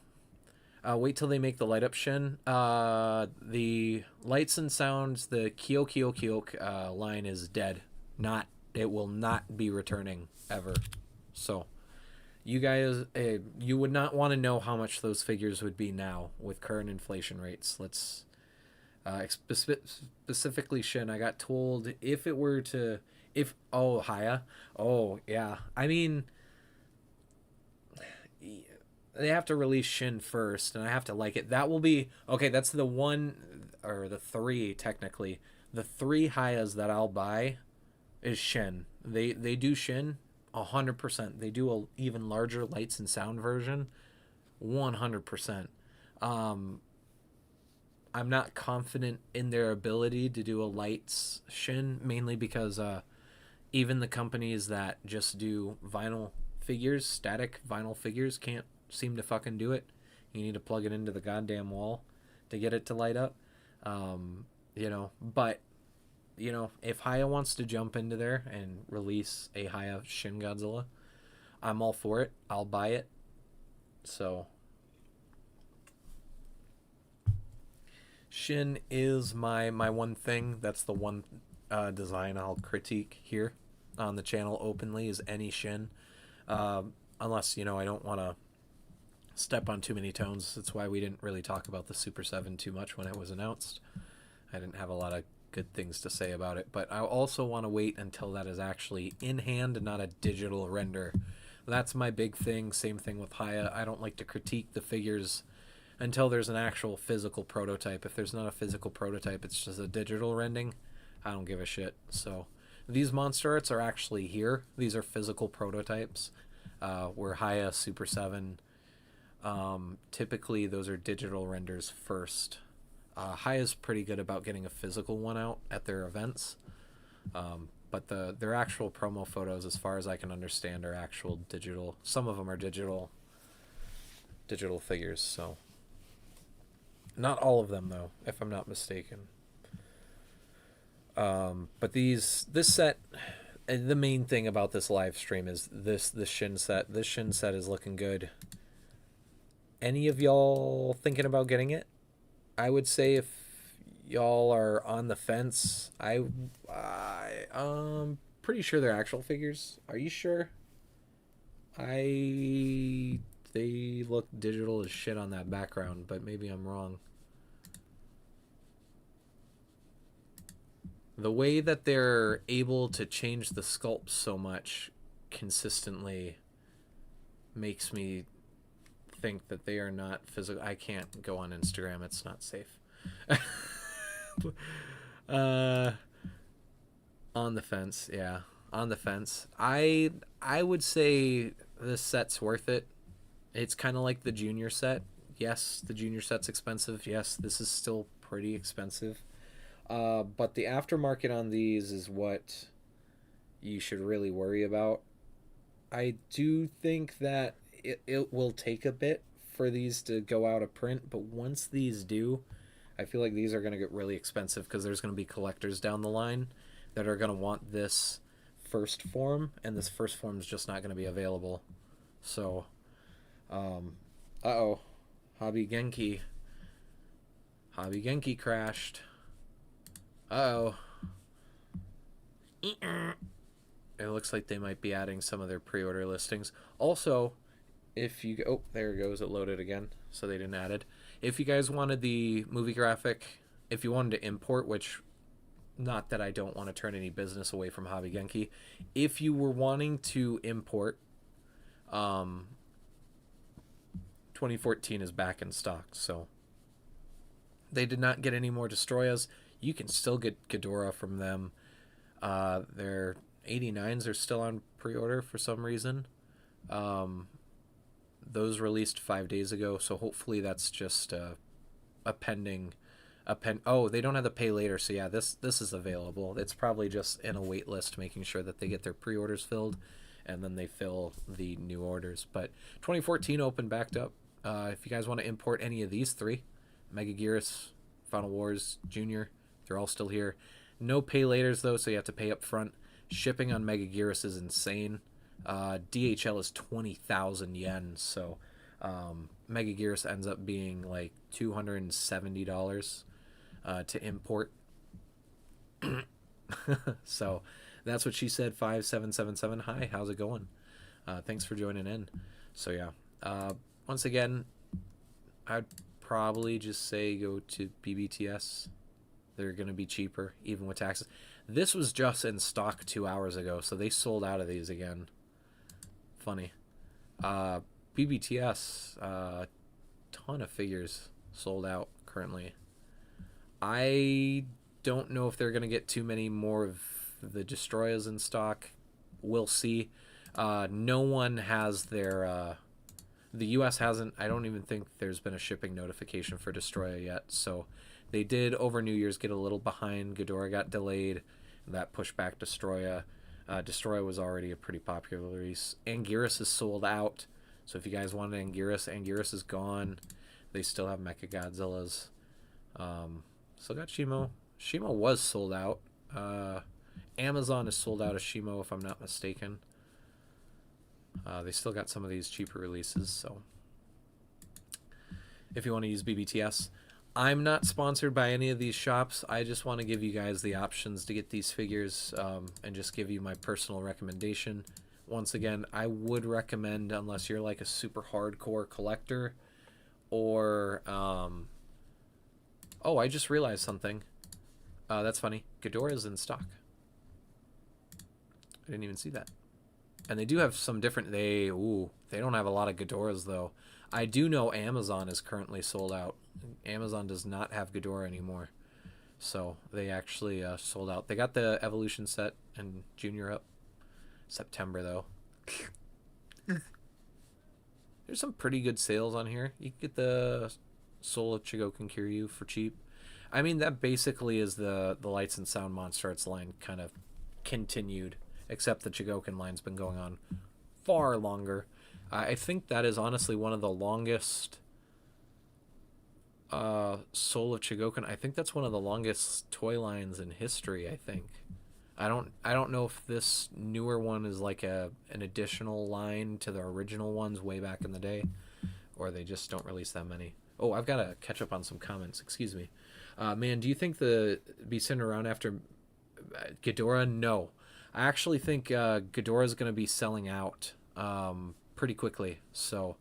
wait till they make the light up Shin. The lights and sounds, the Kyok line is dead. It will not be returning ever. So you guys, you would not want to know how much those figures would be now with current inflation rates. Let's specifically Shin. I got told if Haya. Oh yeah. I mean, they have to release Shin first, and I have to like it. That will be okay. That's the one or the three technically. The three Hayas that I'll buy is Shin. They do Shin 100%. They do a even larger lights and sound version 100%. I'm not confident in their ability to do a lights Shin, mainly because even the companies that just do vinyl figures, static vinyl figures, can't seem to fucking do it. You need to plug it into the goddamn wall to get it to light up. But if Haya wants to jump into there and release a Haya Shin Godzilla, I'm all for it. I'll buy it. So Shin is my one thing. That's the one design I'll critique here on the channel openly, is any Shin. Unless, I don't want to step on too many tones. That's why we didn't really talk about the Super 7 too much when it was announced. I didn't have a lot of good things to say about it, but I also want to wait until that is actually in hand and not a digital render. That's my big thing. Same thing with Haya. I don't like to critique the figures until there's an actual physical prototype. If there's not a physical prototype, it's just a digital rendering, I don't give a shit. So these MonsterArts are actually here. These are physical prototypes. Where Haya, Super 7, typically those are digital renders first. Haya's pretty good about getting a physical one out at their events. But their actual promo photos, as far as I can understand, are actual digital. Some of them are digital figures, so not all of them though, if I'm not mistaken. But this set, the main thing about this live stream is this Shin set. This Shin set is looking good. Any of y'all thinking about getting it? I would say if y'all are on the fence, I'm pretty sure they're actual figures. Are you sure? They look digital as shit on that background, but maybe I'm wrong. The way that they're able to change the sculpt so much consistently makes me think that they are not physical. I can't go on Instagram. It's not safe. On the fence. Yeah. On the fence. I would say this set's worth it. It's kind of like the junior set. Yes, the junior set's expensive. Yes, this is still pretty expensive. But the aftermarket on these is what you should really worry about. I do think that it will take a bit for these to go out of print, but once these do, I feel like these are going to get really expensive because there's going to be collectors down the line that are going to want this first form, and this first form is just not going to be available. So, uh-oh. Hobby Genki crashed. Uh-oh. It looks like they might be adding some of their pre-order listings. Also, if you... Oh, there it goes. It loaded again, so they didn't add it. If you guys wanted the movie graphic, if you wanted to import, which... Not that I don't want to turn any business away from Hobby Genki. If you were wanting to import, 2014 is back in stock, so... They did not get any more Destroyas. You can still get Ghidorah from them. They're 89s are still on pre-order for some reason. Um, those released 5 days ago, so hopefully that's just a pending. Oh, they don't have the pay later, so yeah, this is available. It's probably just in a wait list, making sure that they get their pre-orders filled, and then they fill the new orders. But 2014 open backed up. If you guys want to import any of these three, Megaguirus, Final Wars Junior, they're all still here. No pay laters though, so you have to pay up front. Shipping on Megaguirus is insane. DHL is 20,000 yen, so Megaguirus ends up being like $270 to import. So that's what she said. 5777. Hi, how's it going? Thanks for joining in. So yeah, once again, I'd probably just say go to BBTS. They're going to be cheaper, even with taxes. This was just in stock 2 hours ago, so they sold out of these again. Funny. BBTS, ton of figures sold out currently. I don't know if they're going to get too many more of the Destroyers in stock. We'll see. No one has their... the US hasn't... I don't even think there's been a shipping notification for Destroyer yet, so... They did, over New Year's, get a little behind. Ghidorah got delayed. And that pushed back Destroyer. Destroyer was already a pretty popular release. Anguirus is sold out. So if you guys wanted Anguirus is gone. They still have Mechagodzillas. Still got Shimo. Shimo was sold out. Amazon is sold out of Shimo, if I'm not mistaken. They still got some of these cheaper releases, so... If you want to use BBTS... I'm not sponsored by any of these shops. I just want to give you guys the options to get these figures and just give you my personal recommendation. Once again, I would recommend, unless you're like a super hardcore collector or... Oh, I just realized something. That's funny. Ghidorah is in stock. I didn't even see that. And they do have some different... They don't have a lot of Ghidorahs, though. I do know Amazon is currently sold out. Amazon does not have Ghidorah anymore. So they actually sold out. They got the Evolution set and Junior up. September, though. There's some pretty good sales on here. You can get the Soul of Chigoken Kiryu for cheap. I mean, that basically is the Lights and Sound MonsterArts line kind of continued. Except the Chigoken line's been going on far longer. I think that is honestly one of the longest Soul of Chigoken. I think that's one of the longest toy lines in history, I think. I don't know if this newer one is like an additional line to the original ones way back in the day, or they just don't release that many. Oh, I've got to catch up on some comments. Excuse me. Man, do you think be sitting around after Ghidorah? No. I actually think Ghidorah is going to be selling out pretty quickly. So,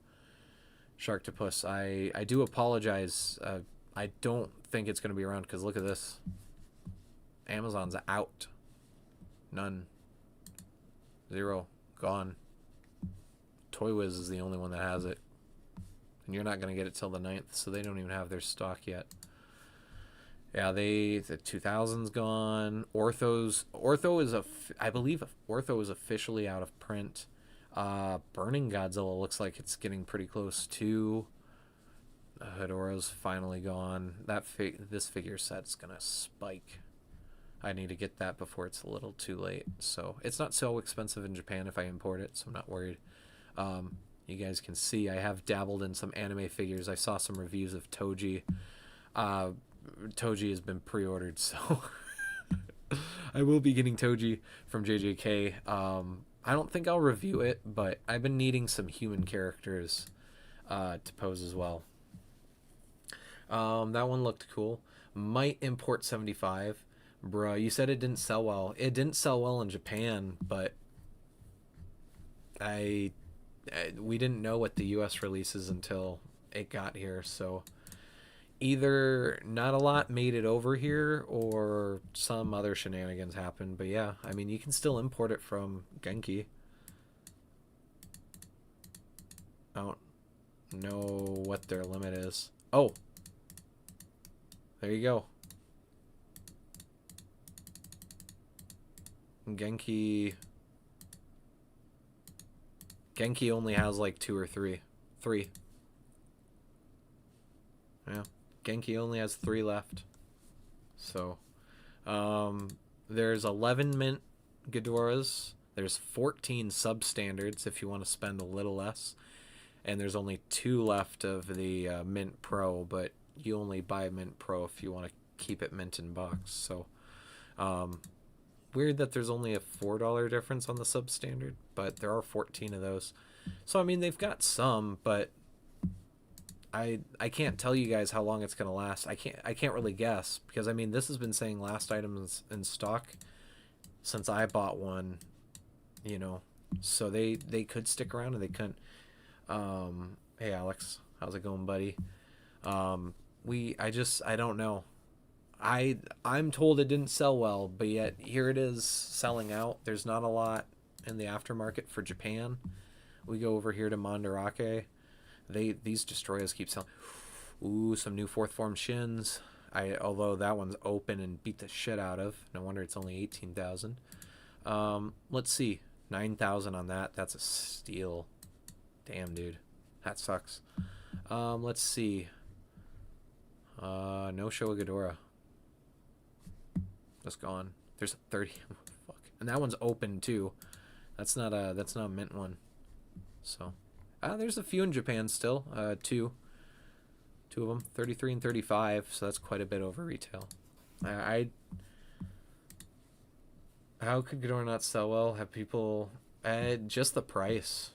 Sharktopus, I do apologize. I don't think it's going to be around because look at this. Amazon's out. None. Zero. Gone. Toy Wiz is the only one that has it. And you're not going to get it till the 9th, so they don't even have their stock yet. Yeah, the 2000's gone. Ortho is I believe Ortho is officially out of print. Burning Godzilla looks like it's getting pretty close too. Hedorah's finally gone. This figure set's gonna spike. I need to get that before it's a little too late. So it's not so expensive in Japan if I import it, so I'm not worried. You guys can see I have dabbled in some anime figures. I saw some reviews of Toji. Toji has been pre-ordered, so I will be getting Toji from JJK. I don't think I'll review it, but I've been needing some human characters to pose as well. That one looked cool. Might import 75. Bruh, you said it didn't sell well. It didn't sell well in Japan, but we didn't know what the US releases until it got here, so either not a lot made it over here or some other shenanigans happened. But yeah, I mean, you can still import it from Genki. I don't know what their limit is. Oh, there you go. Genki. Genki only has like two or three. Three. Yeah. Genki only has three left. So, there's 11 mint Ghidorahs. There's 14 substandards if you want to spend a little less. And there's only two left of the Mint Pro, but you only buy Mint Pro if you want to keep it mint in box. So, weird that there's only a $4 difference on the substandard, but there are 14 of those. So, I mean, they've got some, but I can't tell you guys how long it's gonna last. I can't really guess because I mean this has been saying last items in stock since I bought one, you know. So they could stick around and they couldn't. Hey Alex, how's it going, buddy? I don't know. I'm told it didn't sell well, but yet here it is selling out. There's not a lot in the aftermarket for Japan. We go over here to Mandarake. These destroyers keep selling. Ooh, some new fourth form Shins. Although that one's open and beat the shit out of. No wonder it's only 18,000. Let's see, 9,000 on that. That's a steal. Damn, dude, that sucks. Let's see. No Showa Ghidorah. Just gone. There's a 30. Fuck. And that one's open too. That's not a mint one. So. There's a few in Japan still. Two of them, 33 and 35. So that's quite a bit over retail. How could Ghidorah not sell well? Have people just the price?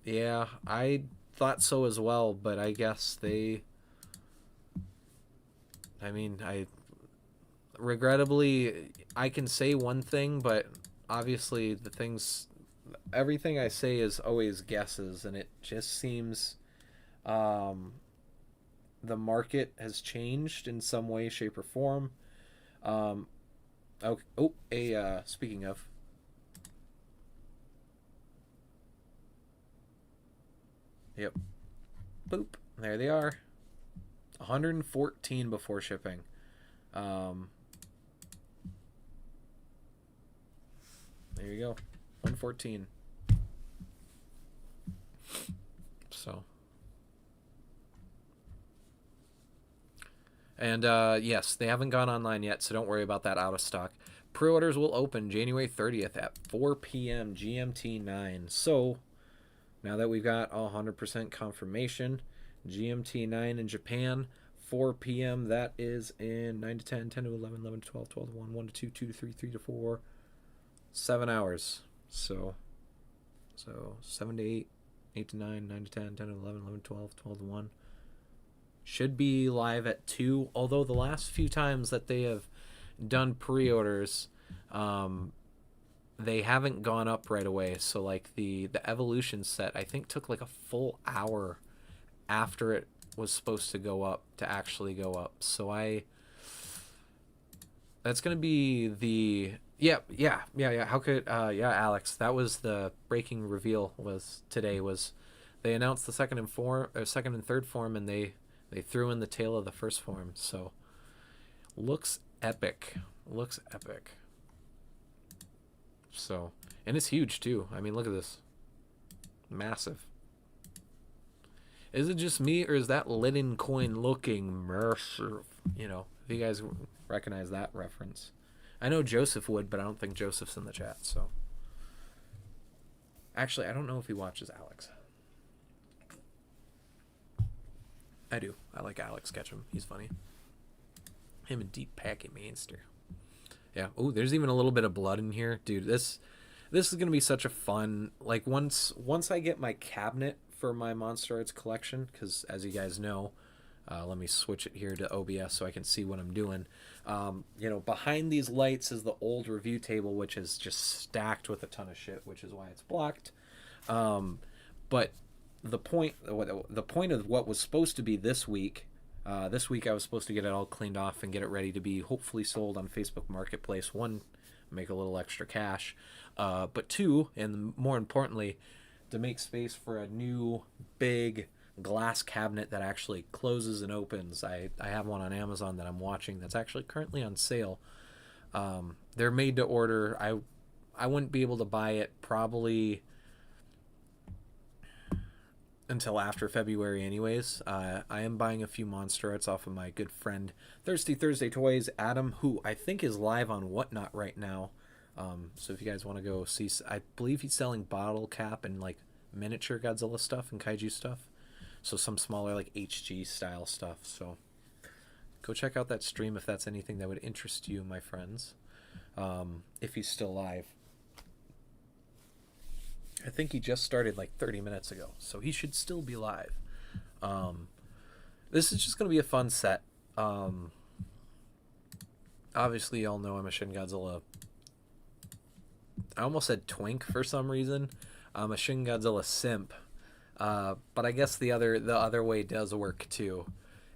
Yeah, I thought so as well, but I guess they. I mean, regrettably, I can say one thing, but obviously everything I say is always guesses, and it just seems the market has changed in some way, shape, or form. Speaking of, yep, boop, there they are. 114 before shipping. There you go. 114. So. And yes, they haven't gone online yet, so don't worry about that out of stock. Pre-orders will open January 30th at 4 p.m. GMT 9. So, now that we've got 100% confirmation, GMT 9 in Japan, 4 p.m. That is in 9 to 10, 10 to 11, 11 to 12, 12 to 1, 1 to 2, 2 to 3, 3 to 4, 7 hours. So 7 to 8, 8 to 9, 9 to 10, 10 to 11, 11 to 12, 12 to 1. Should be live at 2, although the last few times that they have done pre-orders, they haven't gone up right away. So like the Evolution set, I think took like a full hour after it was supposed to go up to actually go up. So that's going to be the yeah. How could Alex, that was the breaking reveal was today was they announced the second and third form, and they threw in the tail of the first form. So looks epic. So, and it's huge too. I mean, look at this. Massive. Is it just me, or is that linen coin looking massive? You know, if you guys recognize that reference. I know Joseph would, but I don't think Joseph's in the chat, so. Actually, I don't know if he watches Alex. I do. I like Alex Ketchum. He's funny. Him and Deep Packet Mainster. Yeah. Oh, there's even a little bit of blood in here. Dude, this is going to be such a fun... Like, once I get my cabinet for my MonsterArts collection, because as you guys know, let me switch it here to OBS so I can see what I'm doing. You know, behind these lights is the old review table, which is just stacked with a ton of shit, which is why it's blocked. But the point of what was supposed to be this week I was supposed to get it all cleaned off and get it ready to be hopefully sold on Facebook Marketplace. One, make a little extra cash, but two, and more importantly, to make space for a new big glass cabinet that actually closes and opens. I have one on Amazon that I'm watching that's actually currently on sale. They're made to order. I wouldn't be able to buy it probably until after February, anyways. I am buying a few MonsterArts off of my good friend Thirsty Thursday Toys, Adam, who I think is live on Whatnot right now. So if you guys want to go see, I believe he's selling bottle cap and like miniature Godzilla stuff and kaiju stuff. So some smaller like HG style stuff. So go check out that stream if that's anything that would interest you, my friends. If he's still live. I think he just started like 30 minutes ago, so he should still be live. This is just going to be a fun set. Obviously, y'all know I'm a Shin Godzilla. I almost said twink for some reason. I'm a Shin Godzilla simp. But I guess the other way does work too,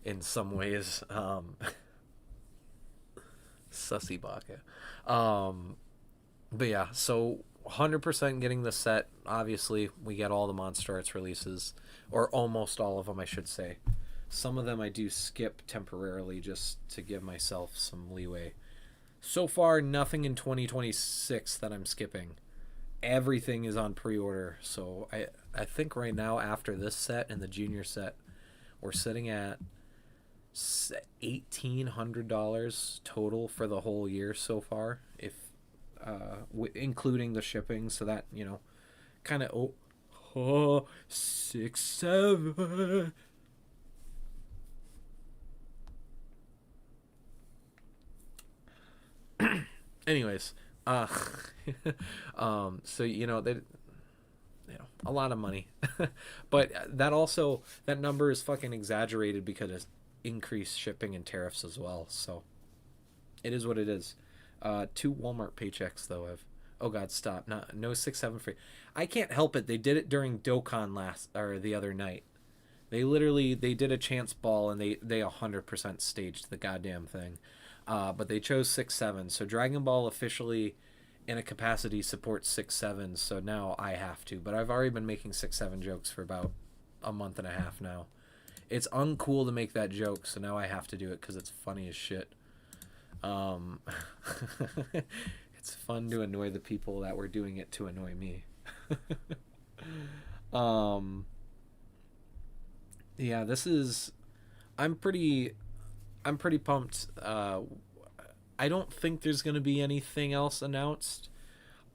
in some ways. Sussy Baka. But yeah, so 100% getting the set. Obviously, we get all the MonsterArts releases, or almost all of them, I should say. Some of them I do skip temporarily just to give myself some leeway. So far, nothing in 2026 that I'm skipping. Everything is on pre-order. So I think right now, after this set and the junior set, we're sitting at $1,800 total for the whole year so far, if including the shipping. So that, you know, kind of 6, 7. Anyways, so you know that, you know, a lot of money, but that number is fucking exaggerated because of increased shipping and tariffs as well. So it is what it is. 2 Walmart paychecks though. Oh god, stop! No 6, 7 free. I can't help it. They did it during Dokkan the other night. They did a chance ball and they 100% staged the goddamn thing. But they chose 6, 7. So Dragon Ball officially in a capacity supports 6, 7. So now I have to. But I've already been making 6, 7 jokes for about a month and a half now. It's uncool to make that joke, so now I have to do it because it's funny as shit. It's fun to annoy the people that were doing it to annoy me. Yeah, this is. I'm pretty pumped. I don't think there's going to be anything else announced.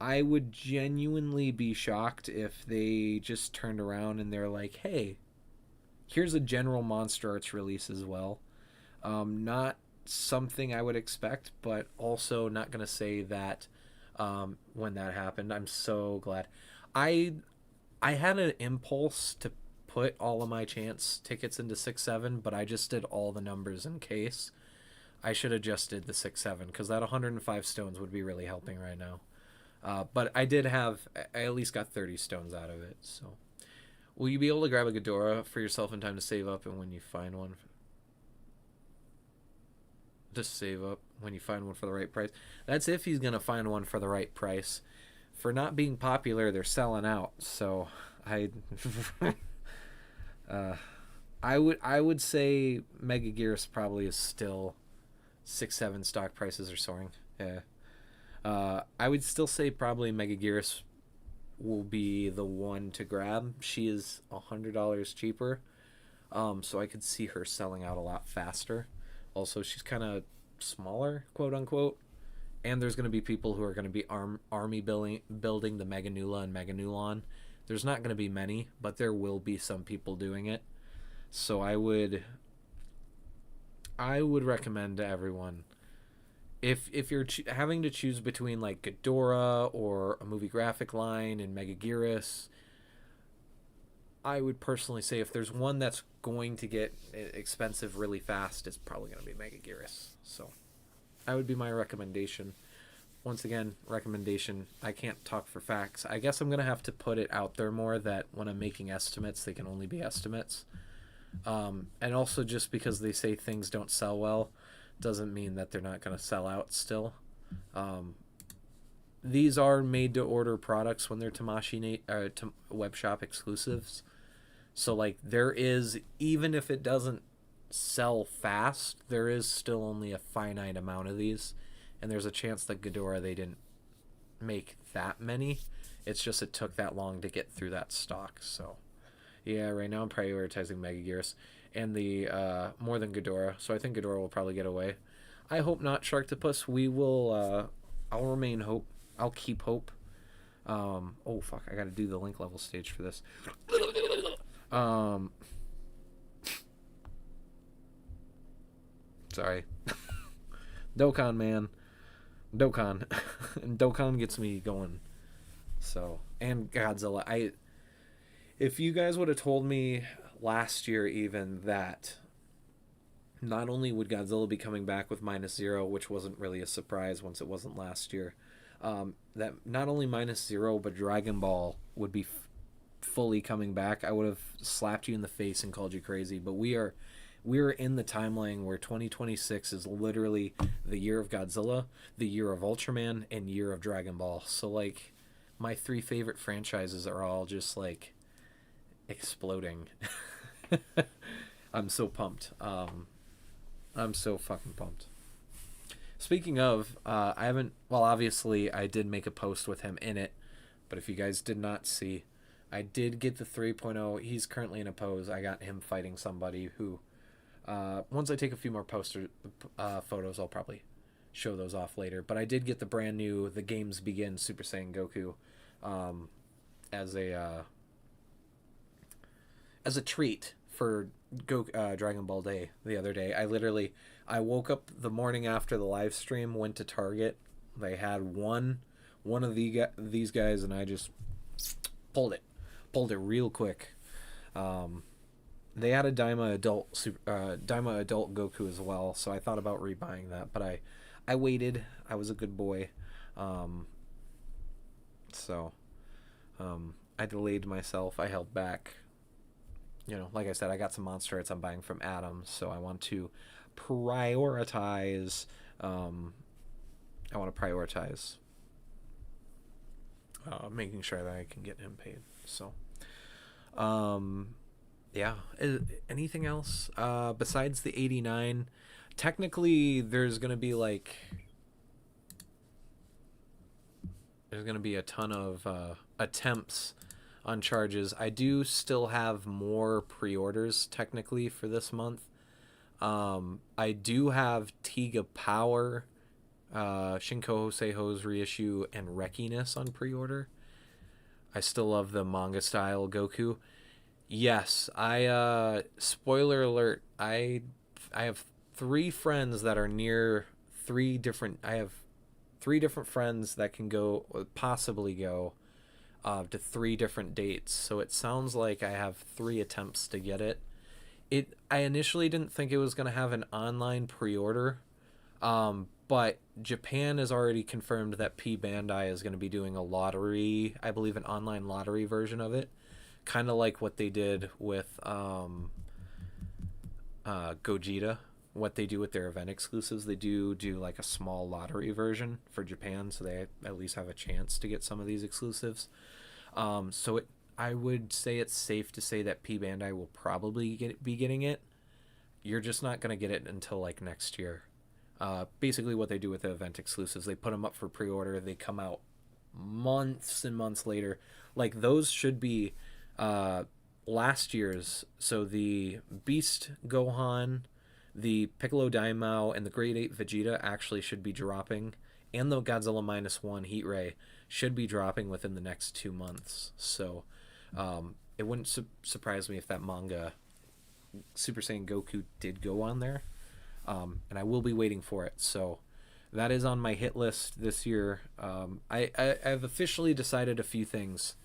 I would genuinely be shocked if they just turned around and they're like, hey, here's a general MonsterArts release as well. Not something I would expect, but also not going to say that when that happened. I'm so glad. I had an impulse to put all of my chance tickets into 6, 7, but I just did all the numbers in case. I should have just did the 6, 7 because that 105 stones would be really helping right now. But I at least got 30 stones out of it. So, will you be able to grab a Ghidorah for yourself in time to save up, and when you find one, just save up when you find one for the right price? That's if he's gonna find one for the right price. For not being popular, they're selling out. So I would say Mega Gearus probably is still 6, 7 stock prices are soaring. Yeah. I would still say probably Mega Gearus will be the one to grab. She is $100 cheaper. So I could see her selling out a lot faster. Also, she's kind of smaller, quote unquote. And there's going to be people who are going to be army building the Mega Nula and Mega Nulon. There's not going to be many, but there will be some people doing it. So I would recommend to everyone, if you're having to choose between like Ghidorah or a movie graphic line and Mega Gearus, I would personally say if there's one that's going to get expensive really fast, it's probably going to be Mega Gearus. So that would be my recommendation. Once again, recommendation. I can't talk for facts. I guess I'm going to have to put it out there more that when I'm making estimates, they can only be estimates. And also just because they say things don't sell well doesn't mean that they're not going to sell out still. These are made-to-order products when they're Tamashii web shop exclusives. So, like, there is, even if it doesn't sell fast, there is still only a finite amount of these. And there's a chance that Ghidorah, they didn't make that many. It's just it took that long to get through that stock. So yeah, right now I'm prioritizing Mega Gears and the more than Ghidorah. So I think Ghidorah will probably get away. I hope not, Sharktopus. We will. I'll remain hope. I'll keep hope. Oh fuck! I got to do the link level stage for this. Um, sorry. Dokkan, man. Dokkan. And Dokkan gets me going. So, and Godzilla. If you guys would have told me last year even that not only would Godzilla be coming back with minus zero, which wasn't really a surprise once it wasn't last year, that not only minus zero, but Dragon Ball would be fully coming back, I would have slapped you in the face and called you crazy. But we're in the timeline where 2026 is literally the year of Godzilla, the year of Ultraman, and year of Dragon Ball. So like my three favorite franchises are all just like exploding. I'm so pumped. I'm so fucking pumped. Speaking of, I haven't. Well, obviously, I did make a post with him in it, but if you guys did not see, I did get the 3.0. He's currently in a pose. I got him fighting somebody who. Once I take a few more photos, I'll probably show those off later. But I did get the brand new The Games Begin Super Saiyan Goku as a treat for Dragon Ball Day the other day. I woke up the morning after the live stream, went to Target. They had one of these guys, and I just pulled it real quick. They had a Daima adult Goku as well, so I thought about rebuying that, but I waited. I was a good boy, so I delayed myself. I held back. You know, like I said, I got some MonsterArts I'm buying from Adam, so I want to prioritize. Making sure that I can get him paid. So, yeah. Anything else besides the 89? Technically, there's gonna be a ton of attempts on charges. I do still have more pre-orders technically for this month. I do have Tiga Power, Shinko Seiho's reissue, and Rekiness on pre-order. I still love the manga style Goku. Yes, I spoiler alert, I have three friends that are near I have three different friends that can possibly go to three different dates. So it sounds like I have 3 attempts to get it. I initially didn't think it was going to have an online pre-order, but Japan has already confirmed that P Bandai is going to be doing a lottery, I believe an online lottery version of it, kind of like what they did with Gogeta. What they do with their event exclusives, they do like a small lottery version for Japan, so they at least have a chance to get some of these exclusives. I would say it's safe to say that P Bandai will probably be getting it. You're just not going to get it until like next year. Basically what they do with the event exclusives, they put them up for pre-order, they come out months and months later. Like those should be last year's. So the Beast Gohan, the Piccolo Daimao, and the Grade 8 Vegeta actually should be dropping, and the Godzilla -1 Heat Ray should be dropping within the next 2 months. So it wouldn't surprise me if that manga Super Saiyan Goku did go on there, and I will be waiting for it. So that is on my hit list this year. I've officially decided a few things.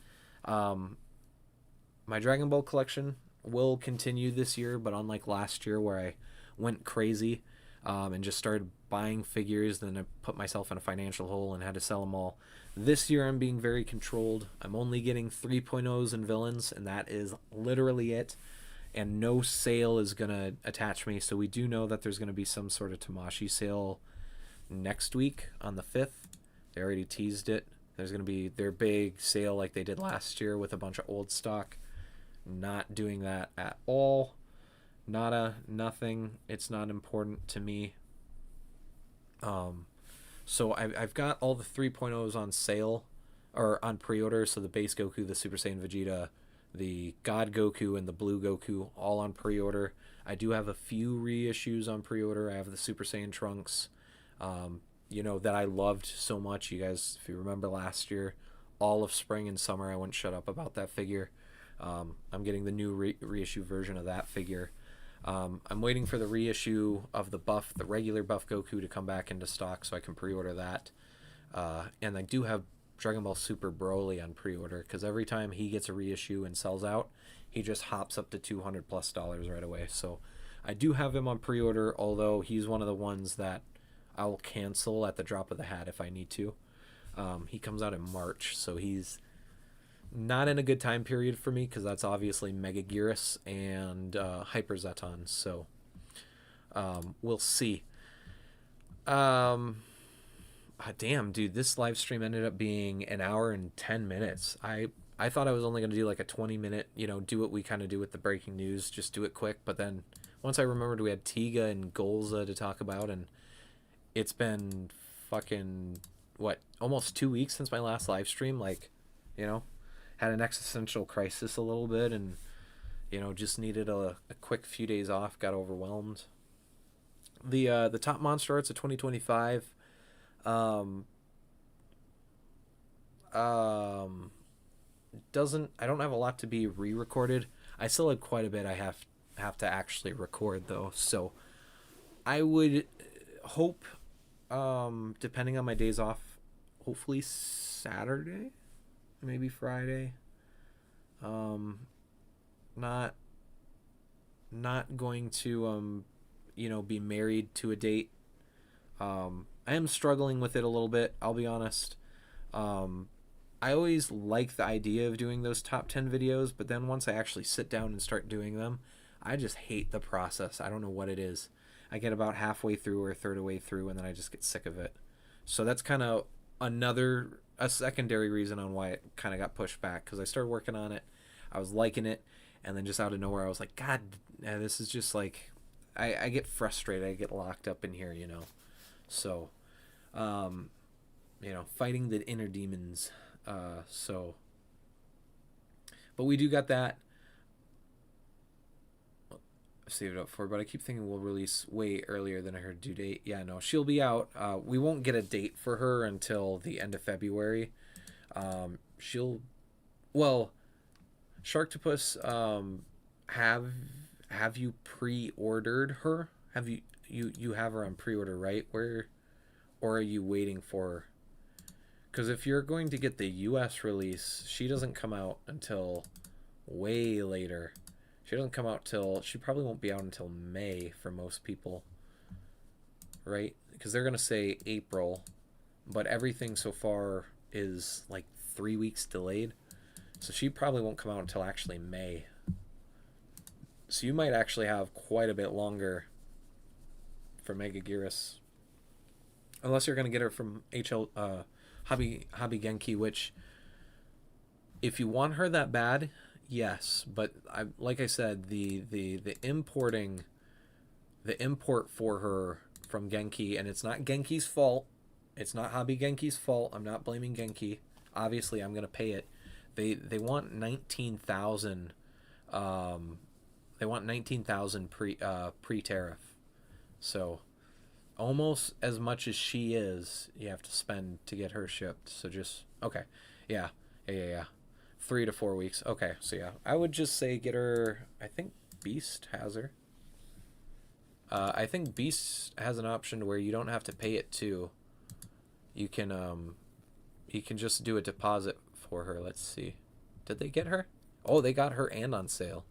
My Dragon Ball collection will continue this year, but unlike last year where I went crazy and just started buying figures, then I put myself in a financial hole and had to sell them all. This year I'm being very controlled. I'm only getting 3.0s and villains, and that is literally it. And no sale is going to attach me, so we do know that there's going to be some sort of Tamashii sale next week on the 5th. They already teased it. There's going to be their big sale like they did last year with a bunch of old stock. Not doing that at all. Nothing. It's not important to me. So I've got all the 3.0s on sale or on pre-order. So the base Goku, the Super Saiyan Vegeta, the God Goku, and the Blue Goku all on pre-order. I do have a few reissues on pre-order. I have the Super Saiyan Trunks, that I loved so much. You guys, if you remember last year, all of spring and summer, I wouldn't shut up about that figure. I'm getting the new reissue version of that figure. I'm waiting for the reissue of the regular buff Goku to come back into stock so I can pre-order that. And I do have Dragon Ball Super Broly on pre-order because every time he gets a reissue and sells out, he just hops up to $200+ right away. So I do have him on pre-order, although he's one of the ones that I will cancel at the drop of the hat if I need to. He comes out in March, so he's not in a good time period for me because that's obviously Mega Gearus and Hyper Zeton. So we'll see. Damn, dude, this live stream ended up being an hour and 10 minutes. I thought I was only going to do like a 20-minute, do what we kind of do with the breaking news, just do it quick. But then once I remembered we had Tiga and Golza to talk about, and it's been fucking, almost 2 weeks since my last live stream. Like, had an existential crisis a little bit and, just needed a quick few days off, got overwhelmed. The top MonsterArts of 2025. I don't have a lot to be re-recorded. I still have quite a bit I have to actually record though. So I would hope, depending on my days off, hopefully Saturday, maybe Friday. Not going to be married to a date. I am struggling with it a little bit, I'll be honest. I always like the idea of doing those top 10 videos, but then once I actually sit down and start doing them, I just hate the process. I don't know what it is. I get about halfway through or a third of the way through, and then I just get sick of it. So that's kind of a secondary reason on why it kind of got pushed back, because I started working on it. I was liking it, and then just out of nowhere, I was like, God, this is just like, I get frustrated. I get locked up in here, So, fighting the inner demons. But we do got that. Save it up for, but I keep thinking we'll release way earlier than her due date. Yeah, no, she'll be out. We won't get a date for her until the end of February. Sharktopus, have you pre-ordered her? Have you have her on pre-order, right? Or are you waiting for her? Because if you're going to get the US release, she doesn't come out until way later. She probably won't be out until May for most people, right? Because they're going to say April, but everything so far is like 3 weeks delayed. So she probably won't come out until actually May. So you might actually have quite a bit longer for Mega Gearus. Unless you're going to get her from Hobby Genki, which, if you want her that bad, yes, but like I said, the import for her from Genki, and it's not Genki's fault. It's not Hobby Genki's fault. I'm not blaming Genki. Obviously, I'm gonna pay it. They want 19,000. They want 19,000 pre-tariff. So almost as much as she is, you have to spend to get her shipped. So just okay, yeah. 3 to 4 weeks. Okay, so yeah, I would just say get her. I think Beast has her. I think Beast has an option where you don't have to pay it too. You can just do a deposit for her. Let's see, did they get her? Oh, they got her and on sale.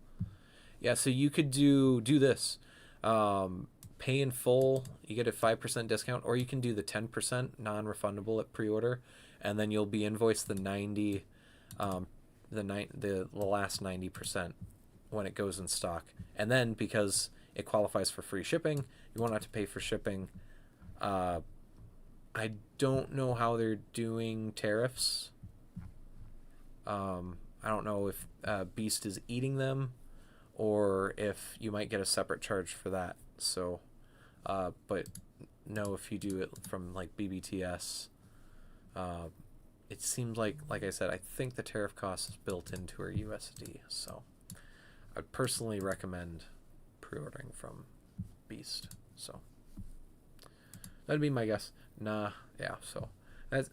Yeah, so you could do this. Pay in full, you get a 5% discount, or you can do the 10% non-refundable at pre-order, and then you'll be invoiced the 90. The last 90% when it goes in stock, and then because it qualifies for free shipping, you won't have to pay for shipping. I don't know how they're doing tariffs. I don't know if Beast is eating them, or if you might get a separate charge for that. So, but know if you do it from like BBTS. Uh, it seems like I said, I think the tariff cost is built into her USD. So I'd personally recommend pre-ordering from Beast. So that'd be my guess. Nah, yeah. So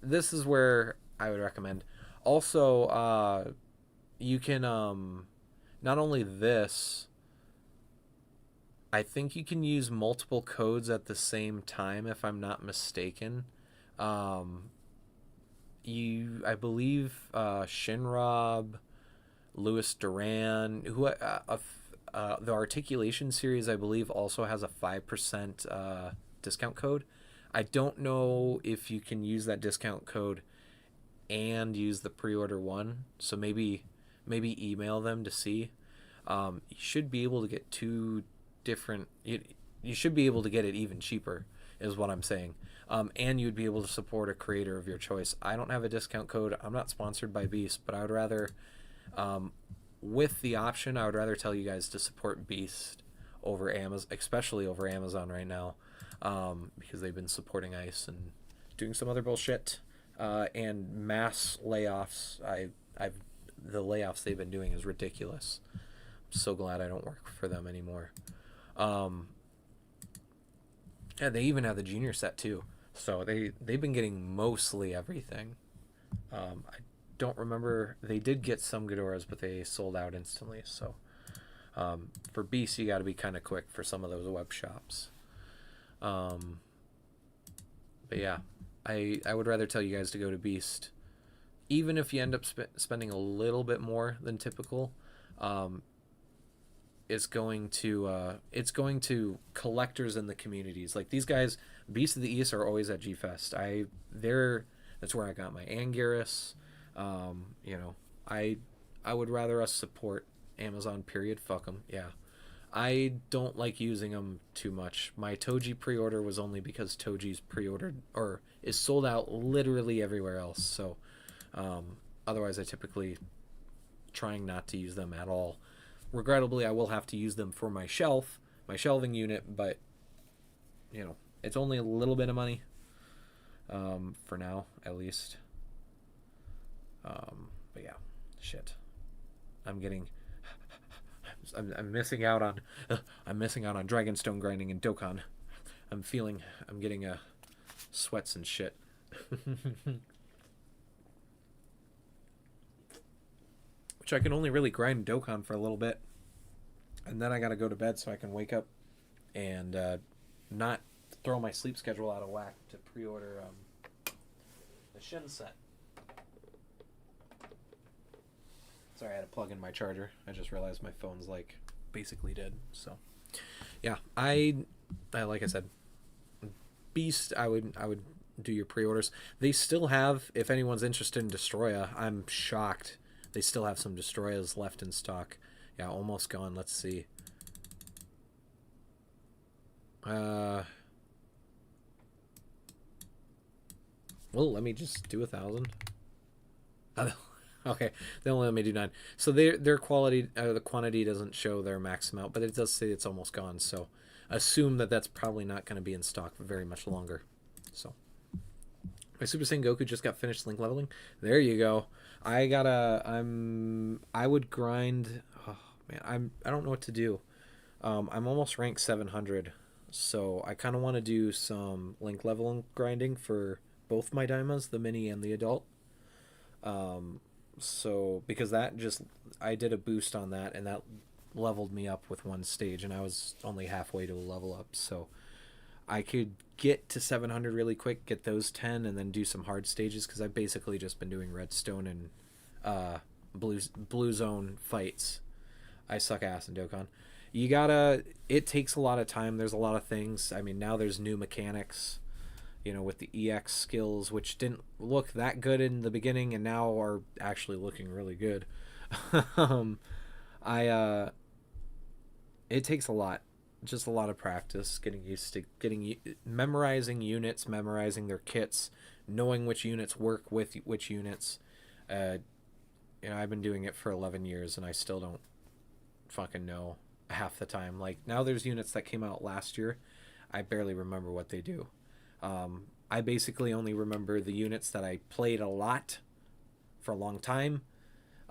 this is where I would recommend. Also, you can not only this. I think you can use multiple codes at the same time, if I'm not mistaken. Um, I believe, Shinrob, Louis Duran, the Articulation series, I believe, also has a 5% discount code. I don't know if you can use that discount code and use the pre-order one. So maybe email them to see. You should be able to get two different. You should be able to get it even cheaper, is what I'm saying. And you'd be able to support a creator of your choice. I don't have a discount code. I'm not sponsored by Beast, but I would rather, with the option, I would rather tell you guys to support Beast over Amazon, especially over Amazon right now, because they've been supporting ICE and doing some other bullshit, and mass layoffs. The layoffs they've been doing is ridiculous. I'm so glad I don't work for them anymore. Yeah, they even have the junior set too. So they've been getting mostly everything. I don't remember, they did get some Ghidorahs, but they sold out instantly. So for Beast, you got to be kind of quick for some of those web shops. But yeah, I would rather tell you guys to go to Beast, even if you end up spending a little bit more than typical. It's going to collectors in the communities. Like these guys, Beasts of the East are always at G Fest. That's where I got my Anguirus. I would rather us support Amazon. Period. Fuck them. Yeah. I don't like using them too much. My Toji pre-order was only because Toji's pre-ordered or is sold out literally everywhere else. So, otherwise I typically trying not to use them at all. Regrettably, I will have to use them for my shelving unit, but it's only a little bit of money, for now, at least. But yeah, shit. I'm missing out on, Dragonstone grinding and Dokkan. I'm getting sweats and shit. Which I can only really grind Dokkan for a little bit, and then I gotta go to bed so I can wake up and not throw my sleep schedule out of whack to pre-order the Shin set. Sorry, I had to plug in my charger. I just realized my phone's like basically dead. So yeah, I like I said, Beast, I would do your pre-orders. They still have, if anyone's interested in Destroya, I'm shocked they still have some Destroyas left in stock. Yeah, almost gone. Let's see. Well, let me just do 1,000. Okay, they only let me do 9. So their quality, the quantity doesn't show their max amount, but it does say it's almost gone. So assume that that's probably not going to be in stock for very much longer. So my Super Saiyan Goku just got finished link leveling. There you go. I would grind. Oh man, I don't know what to do. I'm almost ranked 700, so I kind of want to do some link leveling grinding for both my Daimas, the mini and the adult. So because I did a boost on that, and that leveled me up with one stage, and I was only halfway to a level up, so I could get to 700 really quick, get those 10, and then do some hard stages, because I've basically just been doing redstone and blue zone fights. I suck ass in Dokkan. It takes a lot of time. There's a lot of things. I mean, now there's new mechanics, with the EX skills, which didn't look that good in the beginning and now are actually looking really good. It takes a lot. Just a lot of practice, getting used to memorizing units, memorizing their kits, knowing which units work with which units. I've been doing it for 11 years and I still don't fucking know half the time. Like, now there's units that came out last year. I barely remember what they do. I basically only remember the units that I played a lot for a long time,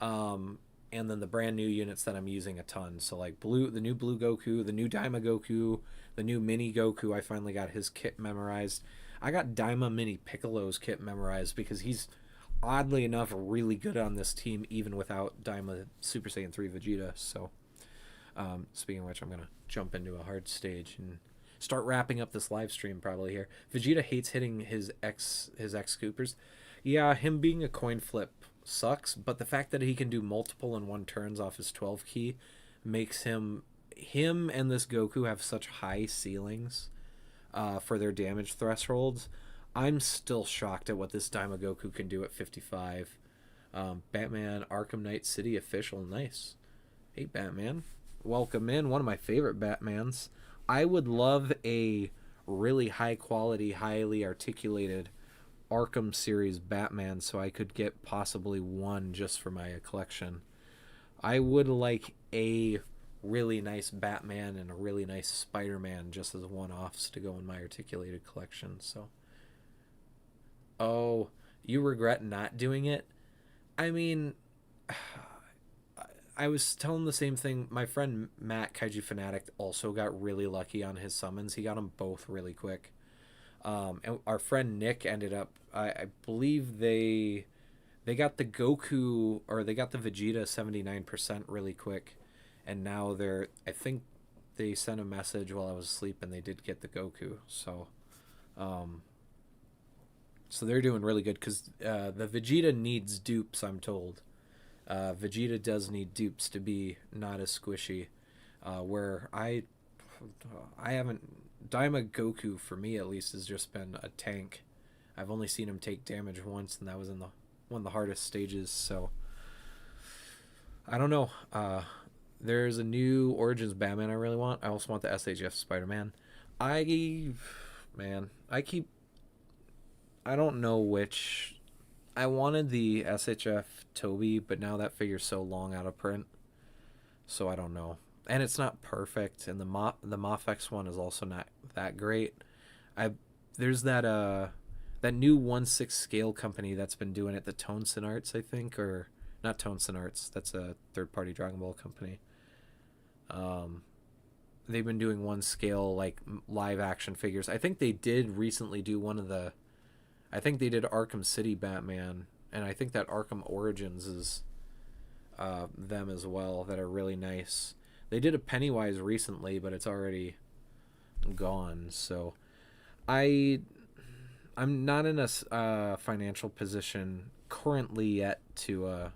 and then the brand new units that I'm using a ton. So like the new blue Goku, the new Daima Goku, the new mini Goku. I finally got his kit memorized. I got Daima Mini Piccolo's kit memorized because he's oddly enough really good on this team even without Daima Super Saiyan 3 Vegeta. So speaking of which, I'm gonna jump into a hard stage and start wrapping up this live stream probably here. Vegeta hates hitting his X scoopers. Yeah, him being a coin flip sucks, but the fact that he can do multiple in one turns off his 12 key makes him and this Goku have such high ceilings for their damage thresholds. I'm still shocked at what this Daima Goku can do at 55. Batman Arkham Knight City official, nice. Hey Batman, welcome in. One of my favorite Batmans. I would love a really high quality, highly articulated Arkham series Batman so I could get possibly one just for my collection. I would like a really nice Batman and a really nice Spider-Man just as one-offs to go in my articulated collection. So, oh, you regret not doing it? I mean, I was telling the same thing. My friend Matt Kaiju Fanatic also got really lucky on his summons. He got them both really quick. And our friend Nick ended up. I believe they got the Goku or they got the Vegeta 79% really quick, and now they're. I think they sent a message while I was asleep, and they did get the Goku. Um, so they're doing really good because the Vegeta needs dupes. I'm told. Vegeta does need dupes to be not as squishy. Where I haven't. Daima Goku for me at least has just been a tank. I've only seen him take damage once, and that was in the one of the hardest stages. So I don't know. There's a new Origins Batman I really want. I also want the SHF Spider-Man. I man, I don't know which. I wanted the SHF Toby, but now that figure's so long out of print, so I don't know. And it's not perfect, and the Mafex one is also not that great. I there's that new 1/6 scale company that's been doing it, the Tonson Arts, I think, or not Tonson Arts. That's a third party Dragon Ball company. Um, they've been doing one scale like live action figures. I think they did recently do one of the. I think they did Arkham City Batman, and I think that Arkham Origins is them as well that are really nice. They did a Pennywise recently, but it's already gone. So I I'm not in a financial position currently yet to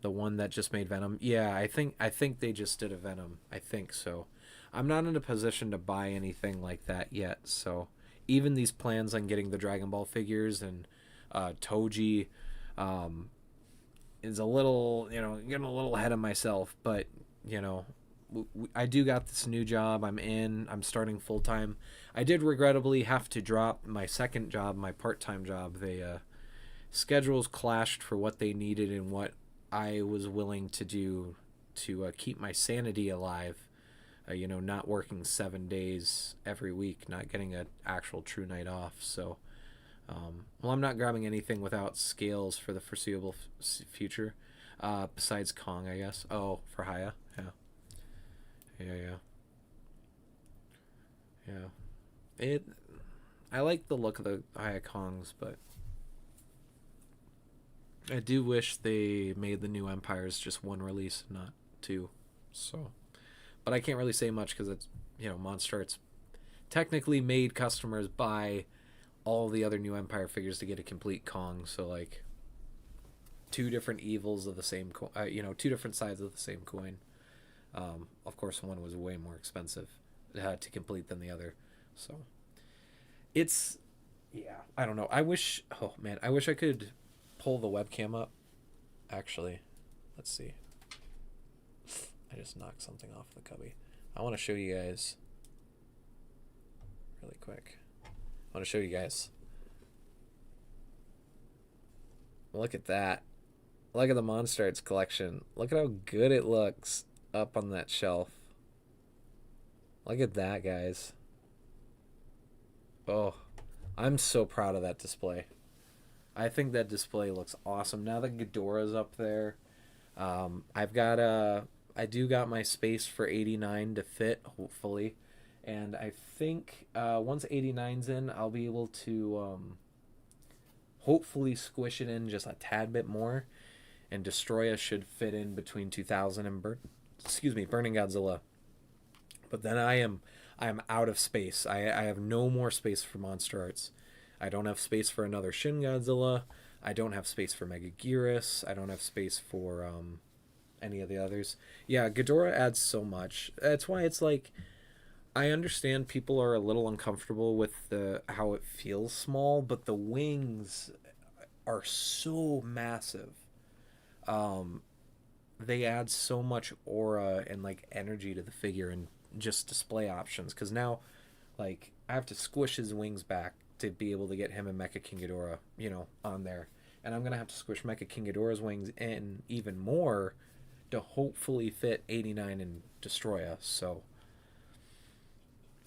the one that just made Venom. Yeah, I think they just did a Venom. I think so. I'm not in a position to buy anything like that yet. So even these plans on getting the Dragon Ball figures and Toji is a little, getting a little ahead of myself. But you know, I do got this new job. I'm starting full time. I did regrettably have to drop my second job, my part-time job. They schedules clashed for what they needed and what I was willing to do to keep my sanity alive. Not working 7 days every week, not getting an actual true night off. So, well, I'm not grabbing anything without scales for the foreseeable future, besides Kong, I guess. Oh, for Haya, yeah, yeah. It. I like the look of the Haya Kongs, but I do wish they made the new Empires just one release, not two. So, but I can't really say much because it's MonsterArts technically made customers buy all the other new Empire figures to get a complete Kong. So like two different evils of the same two different sides of the same coin. Of course, one was way more expensive to complete than the other. So it's I don't know. I wish I could pull the webcam up. Actually, let's see. I just knocked something off the cubby. I want to show you guys really quick. I want to show you guys. Look at that. Look at the MonsterArts collection. Look at how good it looks up on that shelf. Look at that, guys. Oh, I'm so proud of that display. I think that display looks awesome. Now that Ghidorah's up there, I've got I do got my space for 89 to fit, hopefully. And I think once 89's in, I'll be able to hopefully squish it in just a tad bit more. And Destroya should fit in between 2000 and Burning Godzilla. But then I am out of space. I have no more space for MonsterArts. I don't have space for another Shin Godzilla. I don't have space for Megaguirus. I don't have space for any of the others. Yeah, Ghidorah adds so much. That's why it's like I understand people are a little uncomfortable with the how it feels small, but the wings are so massive. Um, they add so much aura and like energy to the figure and just display options. Because now, like, I have to squish his wings back to be able to get him and Mecha King Ghidorah, on there. And I'm gonna have to squish Mecha King Ghidorah's wings in even more to hopefully fit 89 and Destroya. So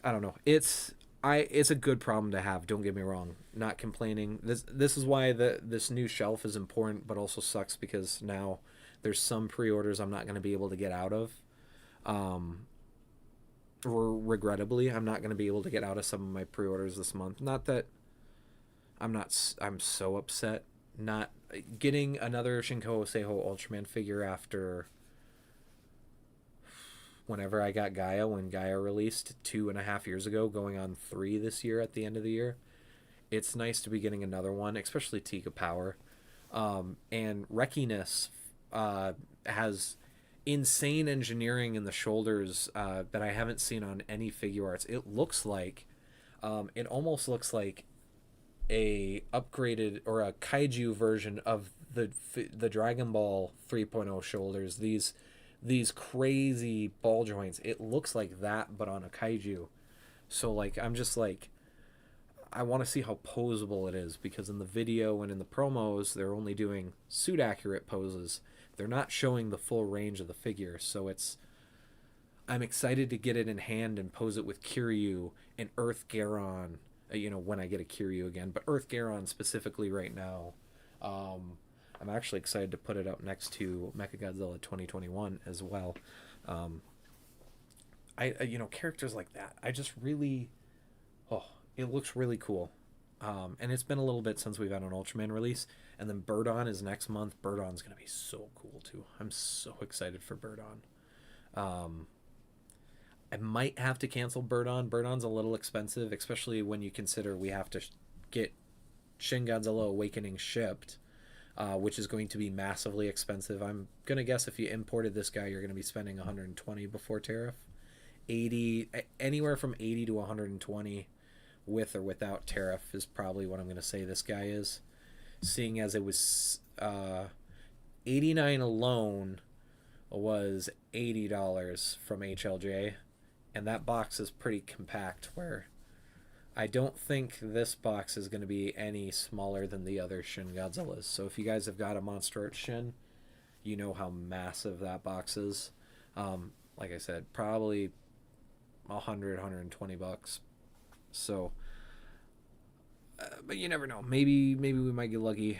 I don't know. It's a good problem to have. Don't get me wrong. Not complaining. This is why this new shelf is important, but also sucks because now there's some pre-orders I'm not going to be able to get out of. Um, Regrettably, I'm not going to be able to get out of some of my pre-orders this month. Not that I'm so upset not getting another Shinko Seiho Ultraman figure after whenever I got Gaia, when Gaia released 2.5 years ago, going on 3 this year at the end of the year. It's nice to be getting another one, especially Tika Power. And Rekiness has insane engineering in the shoulders that I haven't seen on any figure arts. It almost looks like a upgraded or a kaiju version of the Dragon Ball 3.0 shoulders. These crazy ball joints. It looks like that, but on a kaiju. So like I'm just like I want to see how posable it is because in the video and in the promos they're only doing suit accurate poses. They're not showing the full range of the figure. So I'm excited to get it in hand and pose it with Kiryu and Earth Garon. When I get a Kiryu again, but Earth Garon specifically right now. I'm actually excited to put it up next to Mechagodzilla 2021 as well. Um, characters like that. I just really, oh, it looks really cool. And it's been a little bit since we've had an Ultraman release, and then Birdon is next month. Birdon's gonna be so cool too. I'm so excited for Birdon. Um, I might have to cancel Birdon. Birdon's a little expensive, especially when you consider we have to get Shin Godzilla Awakening shipped, which is going to be massively expensive. I'm gonna guess if you imported this guy, you're gonna be spending 120 before tariff. 80, anywhere from 80 to 120 with or without tariff is probably what I'm gonna say this guy is. Seeing as it was 89 alone was $80 from HLJ, and that box is pretty compact. Where I don't think this box is going to be any smaller than the other Shin Godzillas. So if you guys have got a MonsterArts Shin, you know how massive that box is. Like I said, probably 120 bucks. So, but you never know. Maybe we might get lucky.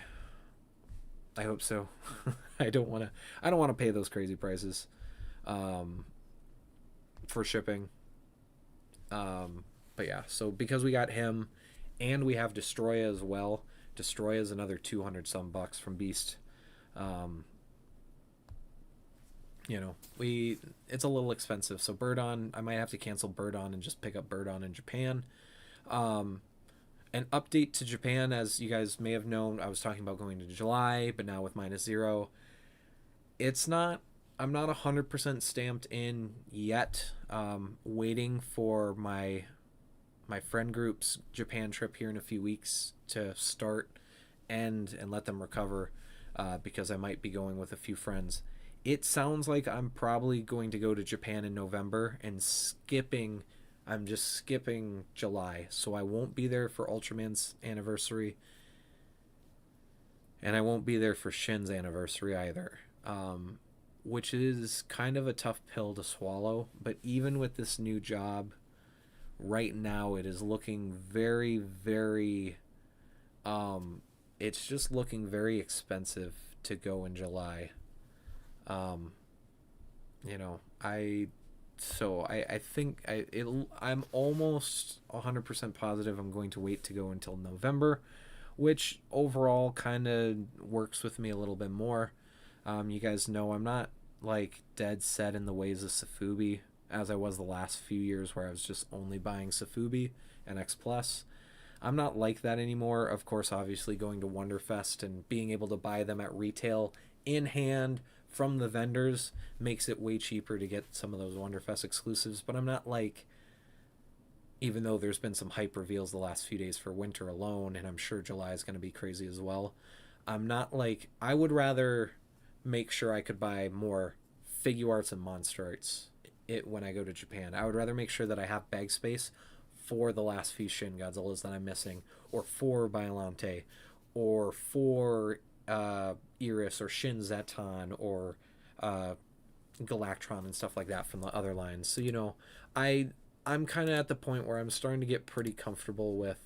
I hope so. I don't want to pay those crazy prices for shipping. But yeah, so because we got him and we have Destroya as well. Destroya is another 200 some bucks from Beast. It's a little expensive. So Birdon, I might have to cancel Birdon and just pick up Birdon in Japan. An update to Japan, as you guys may have known, I was talking about going to July, but now with -0, I'm not 100% stamped in yet. Waiting for my friend group's Japan trip here in a few weeks to start and let them recover, because I might be going with a few friends. It sounds like I'm probably going to go to Japan in November and I'm just skipping July, so I won't be there for Ultraman's anniversary, and I won't be there for Shin's anniversary either, which is kind of a tough pill to swallow. But even with this new job, right now it is looking very, very it's just looking very expensive to go in July. Um, you know, I think I'm almost 100% positive I'm going to wait to go until November, which overall kind of works with me a little bit more. You guys know I'm not like dead set in the ways of Safubi as I was the last few years where I was just only buying Safubi and X Plus. I'm not like that anymore. Of course, obviously going to Wonderfest and being able to buy them at retail in hand from the vendors makes it way cheaper to get some of those Wonderfest exclusives. But I'm not like, even though there's been some hype reveals the last few days for winter alone, and I'm sure July is going to be crazy as well. I'm not like, I would rather make sure I could buy more Figuarts and MonsterArts when I go to Japan. I would rather make sure that I have bag space for the last few Shin Godzillas that I'm missing, or for Biollante, or for Iris, or Shin Zeton, or Galactron and stuff like that from the other lines. So I'm kind of at the point where I'm starting to get pretty comfortable with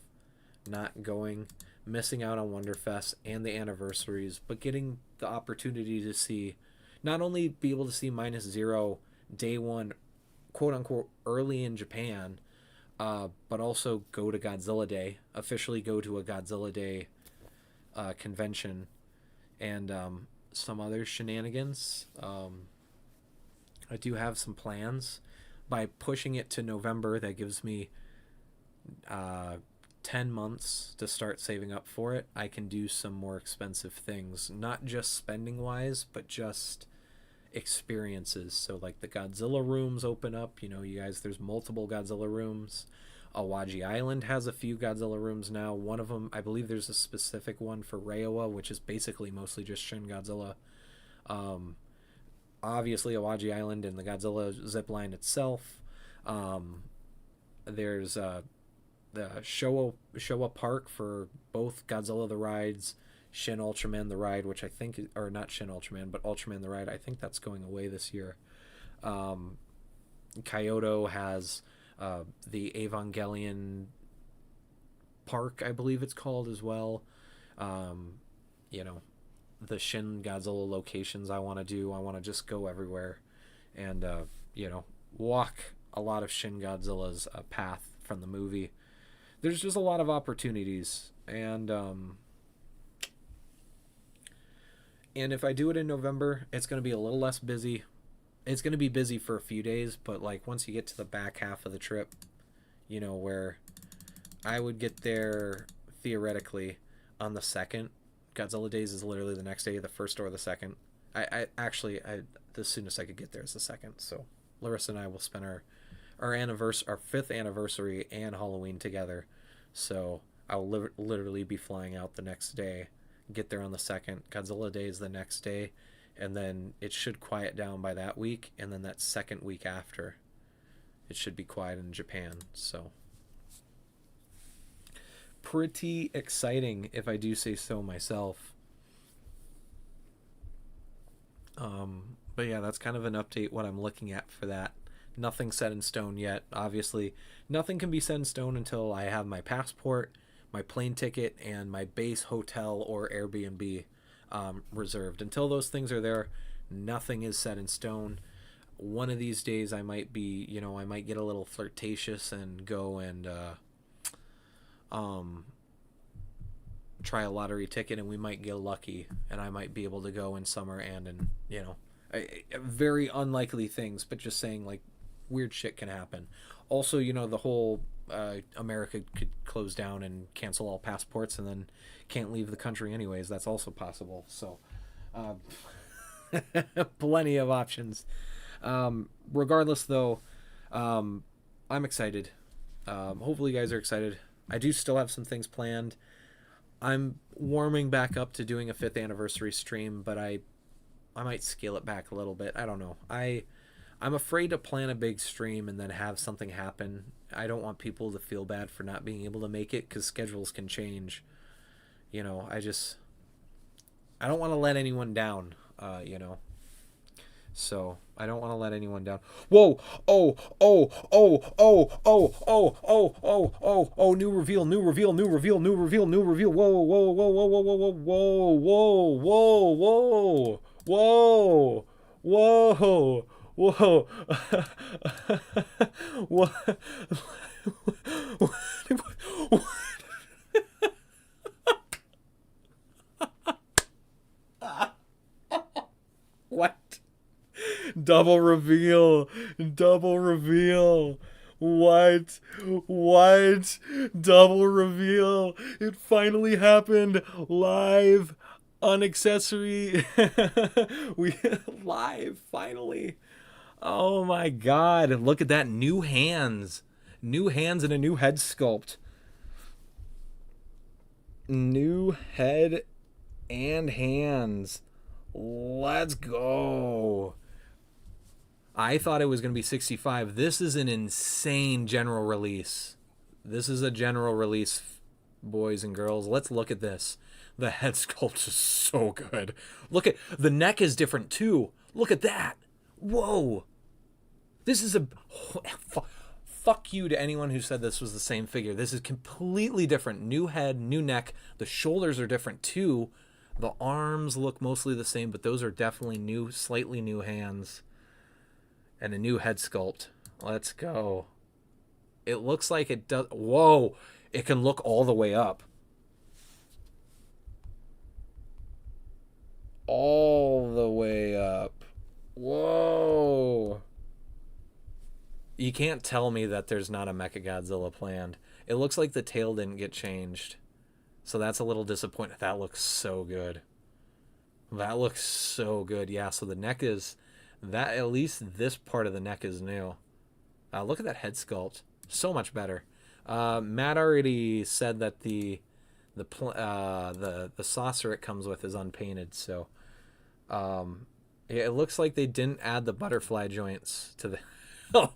not going, missing out on Wonderfest and the anniversaries, but getting the opportunity to see, not only be able to see minus zero day one, quote unquote, early in Japan, but also go to Godzilla Day, officially go to a Godzilla Day convention, and some other shenanigans. I do have some plans. By pushing it to November, that gives me 10 months to start saving up for it. I can do some more expensive things, not just spending wise, but just experiences. So like the Godzilla rooms open up, you guys, there's multiple Godzilla rooms. Awaji Island has a few Godzilla rooms now. One of them, I believe there's a specific one for Reiwa, which is basically mostly just Shin Godzilla. Obviously Awaji Island and the Godzilla zipline itself. There's the Showa Park for both Godzilla the rides, Shin Ultraman the ride, which I think, or not Shin Ultraman, but Ultraman the ride. I think that's going away this year. Kyoto has the Evangelion Park, I believe it's called as well. You know, the Shin Godzilla locations I want to do. I want to just go everywhere and, walk a lot of Shin Godzilla's path from the movie. There's just a lot of opportunities, and if I do it in November, it's going to be a little less busy. It's going to be busy for a few days, but like once you get to the back half of the trip, where I would get there theoretically on the 2nd. Godzilla Days is literally the next day, the 1st or the 2nd. I the soonest I could get there is the 2nd. So Larissa and I will spend our 5th anniversary and Halloween together. So I'll literally be flying out the next day, get there on the 2nd. Godzilla Day is the next day, and then it should quiet down by that week, and then that second week after, it should be quiet in Japan. So pretty exciting, if I do say so myself. But yeah, that's kind of an update what I'm looking at for that. Nothing set in stone yet. Obviously, nothing can be set in stone until I have my passport, my plane ticket, and my base hotel or Airbnb reserved. Until those things are there, nothing is set in stone. One of these days I might be, I might get a little flirtatious and go and try a lottery ticket, and we might get lucky, and I might be able to go in summer and very unlikely things, but just saying, like, weird shit can happen. Also, the whole America could close down and cancel all passports and then can't leave the country anyways. That's also possible. So plenty of options. Regardless, though, I'm excited. Hopefully you guys are excited. I do still have some things planned. I'm warming back up to doing a 5th anniversary stream, but I might scale it back a little bit. I don't know. I'm afraid to plan a big stream and then have something happen. I don't want people to feel bad for not being able to make it, because schedules can change. I don't want to let anyone down, So I don't want to let anyone down. Whoa! Oh! Oh! Oh! Oh! Oh! Oh! Oh! Oh! Oh! Oh! New reveal! New reveal! New reveal! New reveal! New reveal! Whoa! Whoa! Whoa! Whoa! Whoa! Whoa! Whoa! Whoa! Whoa! Whoa! Whoa! Whoa! What? What? Double reveal. Double reveal. What? What? Double reveal. It finally happened live on accessory. We live finally. Oh my god. Look at that, new hands. New hands and a new head sculpt. New head and hands. Let's go. I thought it was going to be 65. This is an insane general release. This is a general release, boys and girls. Let's look at this. The head sculpt is so good. Look at the neck is different too. Look at that. Whoa. This is a fuck you to anyone who said this was the same figure. This is completely different. New head, new neck. The shoulders are different too. The arms look mostly the same, but those are definitely new, slightly new hands. And a new head sculpt. Let's go. It looks like it does. Whoa. It can look all the way up. All the way up. Whoa. You can't tell me that there's not a Mechagodzilla planned. It looks like the tail didn't get changed. So that's a little disappointing. That looks so good. That looks so good. Yeah, so the neck is... that at least this part of the neck is new. Look at that head sculpt. So much better. Matt already said that the saucer it comes with is unpainted, so it looks like they didn't add the butterfly joints to the... Oh,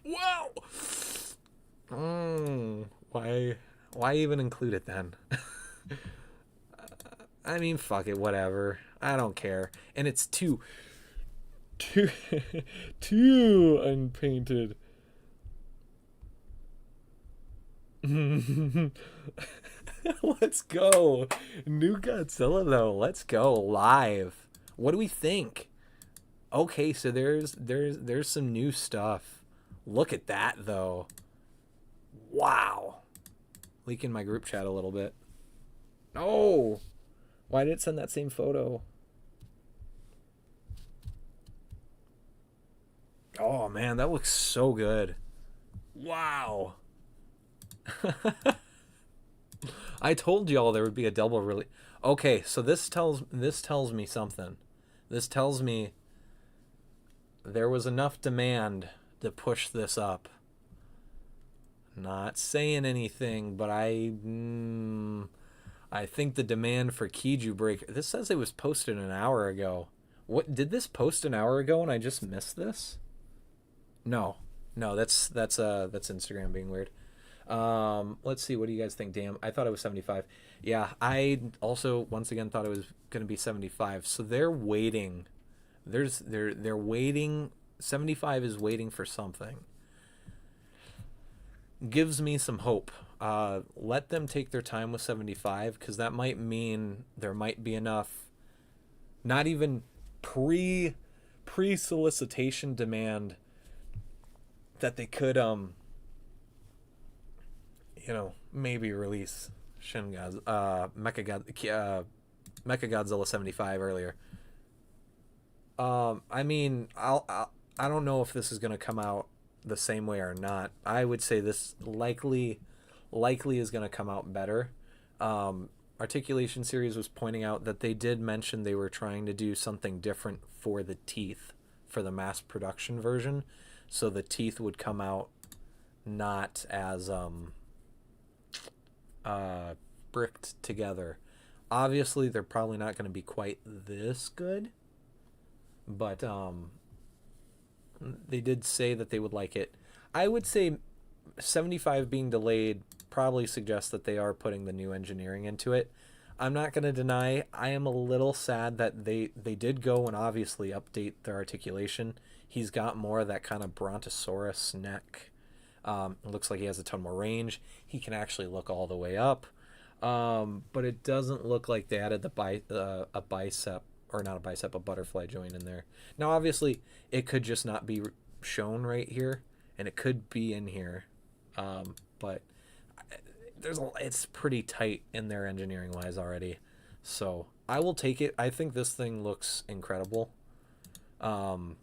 wow! Why even include it then? I mean, fuck it, whatever. I don't care. And it's too unpainted. Let's go. New Godzilla though. Let's go live. What do we think? Okay, so there's some new stuff. Look at that though. Wow. Leaking my group chat a little bit. No. Why did it send that same photo? Oh man, that looks so good. Wow. I told y'all there would be a double release. Okay, so this tells me something. This tells me there was enough demand to push this up. Not saying anything, but I think the demand for Kiju Breaker. This says it was posted an hour ago. What did this post an hour ago and I just missed this? No, that's Instagram being weird. Let's see. What do you guys think? Damn, I thought it was 75. Yeah, I also once again thought it was gonna be 75. So they're waiting. They're waiting. 75 is waiting for something. Gives me some hope. Let them take their time with 75 because that might mean there might be enough. Not even pre-solicitation demand that they could maybe release Shin Mechagodzilla 75 earlier. I mean, I don't know if this is going to come out the same way or not. I would say this likely is going to come out better. Articulation Series was pointing out that they did mention they were trying to do something different for the teeth for the mass production version, so the teeth would come out not as bricked together. Obviously, they're probably not going to be quite this good, but they did say that they would like it. I would say 75 being delayed probably suggests that they are putting the new engineering into it. I'm not gonna deny I am a little sad that they did go and obviously update their articulation. He's got more of that kind of brontosaurus neck. It looks like he has a ton more range. He can actually look all the way up. But it doesn't look like they added a bicep, or not a bicep, a butterfly joint in there. Now, obviously, it could just not be shown right here, and it could be in here. But it's pretty tight in there engineering wise already. So I will take it. I think this thing looks incredible. Um,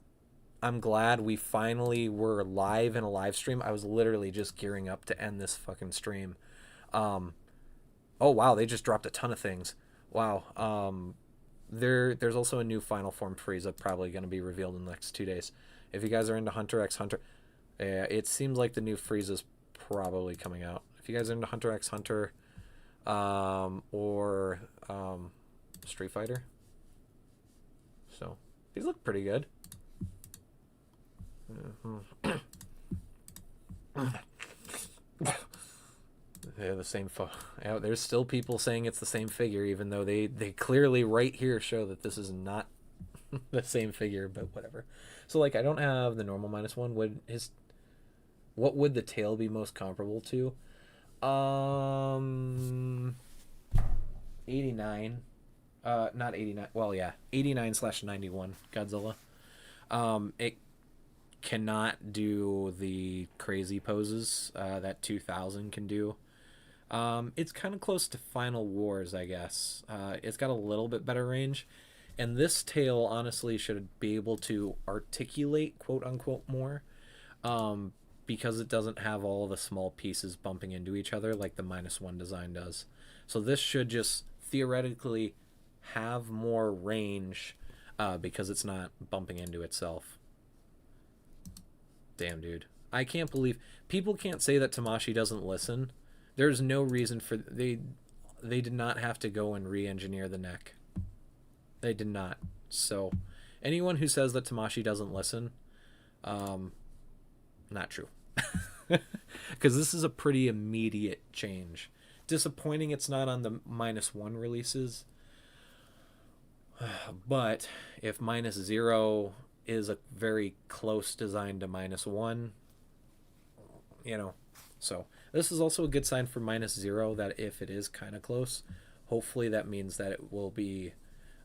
I'm glad we finally were live in a live stream. I was literally just gearing up to end this fucking stream. Um, oh wow, they just dropped a ton of things. Wow. There's also a new final form Frieza probably going to be revealed in the next 2 days. If you guys are into Hunter x Hunter, it seems like the new Frieza's probably coming out. If you guys are into Hunter x Hunter, or Street Fighter, so these look pretty good. They're the same. Yeah, there's still people saying it's the same figure, even though they clearly right here show that this is not the same figure. But whatever. So like, I don't have the normal -1. What would the tail be most comparable to? 89. Not 89. Well, yeah, 89/91 Godzilla. It cannot do the crazy poses that 2000 can do. It's kind of close to Final Wars, I guess. It's got a little bit better range, and this tail honestly should be able to articulate, quote unquote, more, because it doesn't have all the small pieces bumping into each other like the -1 design does. So this should just theoretically have more range, because it's not bumping into itself. Damn, dude. I can't believe people can't say that Tamashii doesn't listen. There's no reason for they did not have to go and re-engineer the neck. They did not. So anyone who says that Tamashii doesn't listen, not true. Because this is a pretty immediate change. Disappointing it's not on the -1 releases. But if -0 is a very close design to -1, so this is also a good sign for -0 that if it is kind of close, hopefully that means that it will be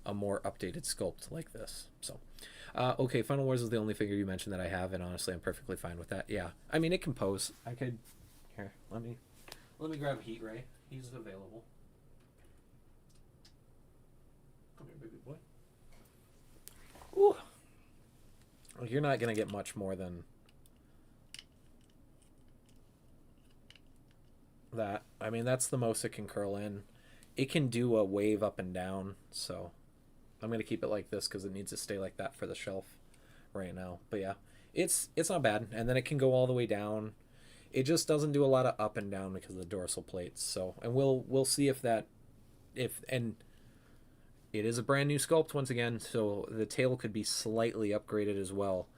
a more updated sculpt like this. So okay, Final Wars is the only figure you mentioned that I have, and honestly I'm perfectly fine with that. Yeah, I mean, it can pose. I could here, let me grab Heat Ray. He's available. Come here, baby boy. Ooh. You're not gonna get much more than that. I mean, that's the most it can curl in. It can do a wave up and down, so I'm gonna keep it like this because it needs to stay like that for the shelf right now. But yeah, it's not bad. And then it can go all the way down. It just doesn't do a lot of up and down because of the dorsal plates. So, and we'll see if and it is a brand new sculpt once again, so the tail could be slightly upgraded as well.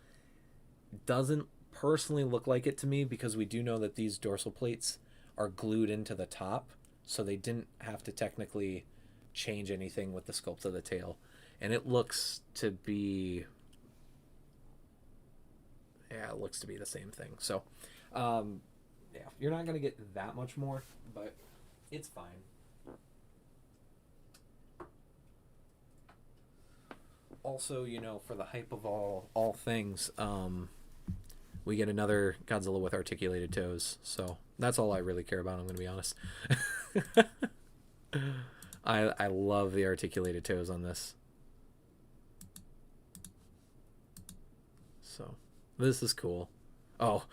Doesn't personally look like it to me because we do know that these dorsal plates are glued into the top, so they didn't have to technically change anything with the sculpt of the tail. And it looks to be the same thing. So yeah, you're not gonna get that much more, but it's fine. Also, for the hype of all things, we get another Godzilla with articulated toes. So that's all I really care about, I'm gonna be honest. I love the articulated toes on this. So this is cool. Oh.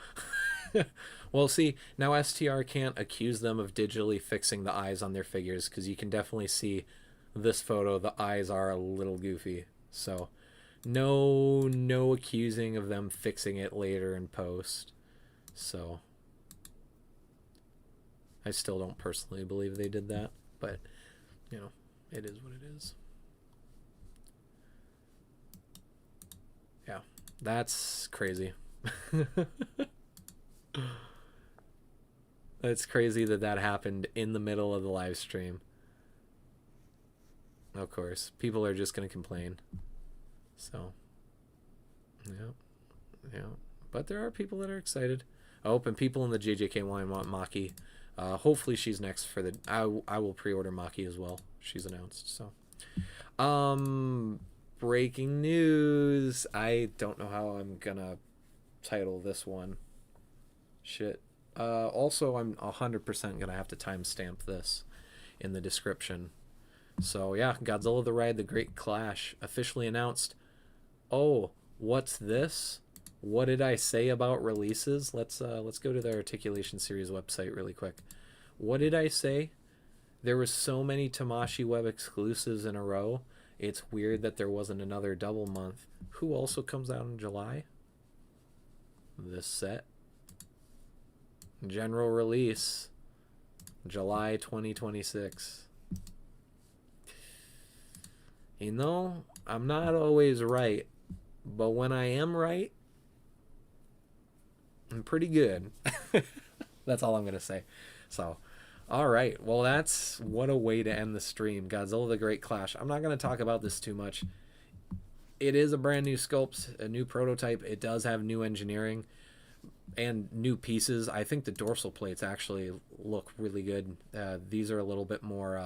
Well, see, now STR can't accuse them of digitally fixing the eyes on their figures, because you can definitely see this photo, the eyes are a little goofy. So no accusing of them fixing it later in post. So I still don't personally believe they did that, but it is what it is. Yeah, that's crazy. It's crazy that happened in the middle of the live stream. Of course, people are just gonna complain. So, yeah, yeah. But there are people that are excited. Oh, and people in the JJK1 want Maki. Hopefully she's next for the. I will pre-order Maki as well. She's announced. So, breaking news. I don't know how I'm gonna title this one. Shit. Also, I'm 100% gonna have to timestamp this in the description. So yeah, Godzilla the Ride: The Great Clash officially announced. Oh, what's this? What did I say about releases? Let's go to the Articulation Series website really quick. What did I say? There was so many Tamashii Web exclusives in a row. It's weird that there wasn't another double month. Who also comes out in July? This set. General release. July 2026. You know, I'm not always right, but when I am right, I'm pretty good. That's all I'm going to say. So, all right. Well, that's what a way to end the stream. Godzilla the Great Clash. I'm not going to talk about this too much. It is a brand new sculpt, a new prototype. It does have new engineering and new pieces. I think the dorsal plates actually look really good. These are a little bit more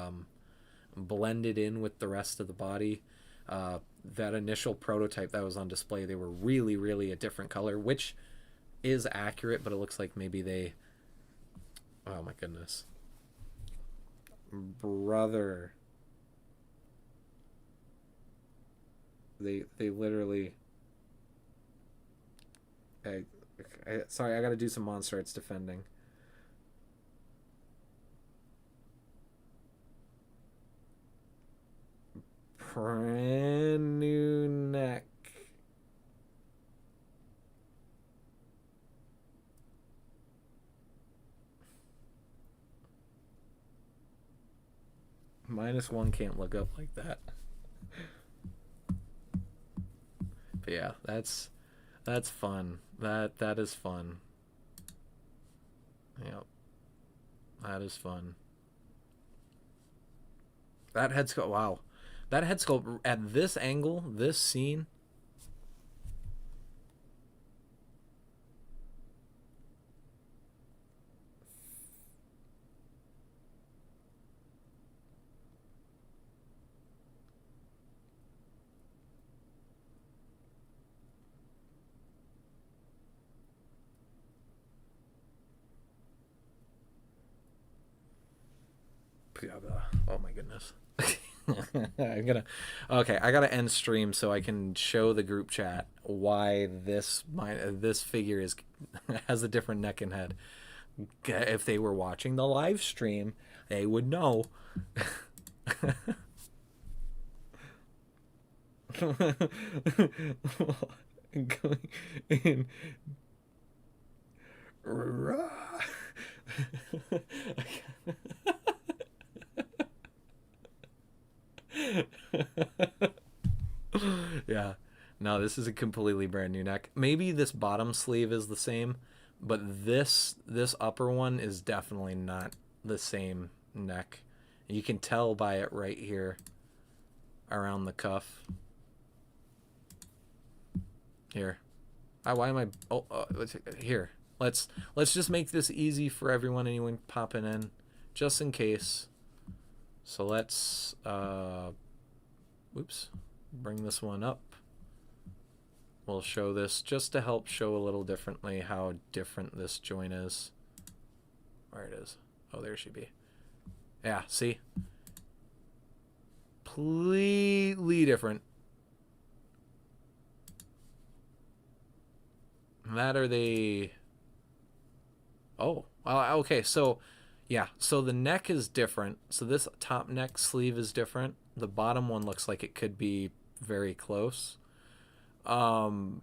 blended in with the rest of the body. That initial prototype that was on display, they were really, really a different color, which is accurate, but it looks like maybe they... Oh my goodness. Brother. They literally... Sorry, I gotta do some MonsterArts defending. Brand new neck. -1 can't look up like that. But yeah, that's fun. That is fun. Yep. That is fun. That head sculpt, wow. That head sculpt at this angle, this scene. Oh my goodness. I gotta end stream so I can show the group chat why this figure is has a different neck and head. If they were watching the live stream, they would know. Going in. Yeah. No, this is a completely brand new neck. Maybe this bottom sleeve is the same, but this upper one is definitely not the same neck. You can tell by it right here around the cuff. Here. Why am I here. Let's just make this easy for anyone popping in, just in case. So let's bring this one up. We'll show this just to help show a little differently how different this joint is. Where it is. Oh, there she be. Yeah, see? Completely different. That are they... Oh, okay, so... Yeah, so the neck is different. So this top neck sleeve is different. The bottom one looks like it could be very close. But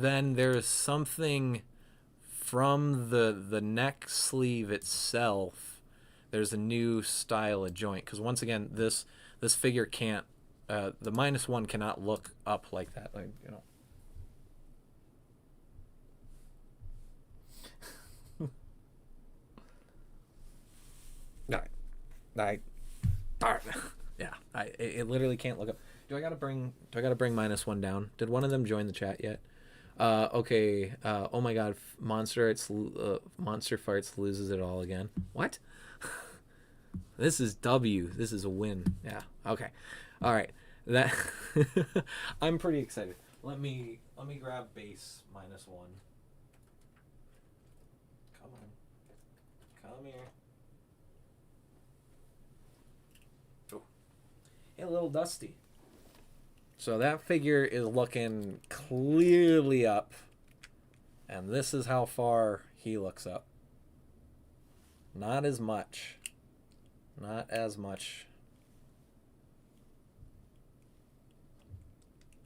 then there's something from the neck sleeve itself. There's a new style of joint. Because once again, this figure can't... the -1 cannot look up like that. Like, you know. Yeah, It literally can't look up. Do I gotta bring -1 down? Did one of them join the chat yet? Okay. Oh my God. Monster Farts loses it all again. What? This is W. This is a win. Yeah. Okay. All right. That I'm pretty excited. Let me grab base -1. Come on. Come here. Oh. Hey, little Dusty. So that figure is looking clearly up. And this is how far he looks up. Not as much. Not as much.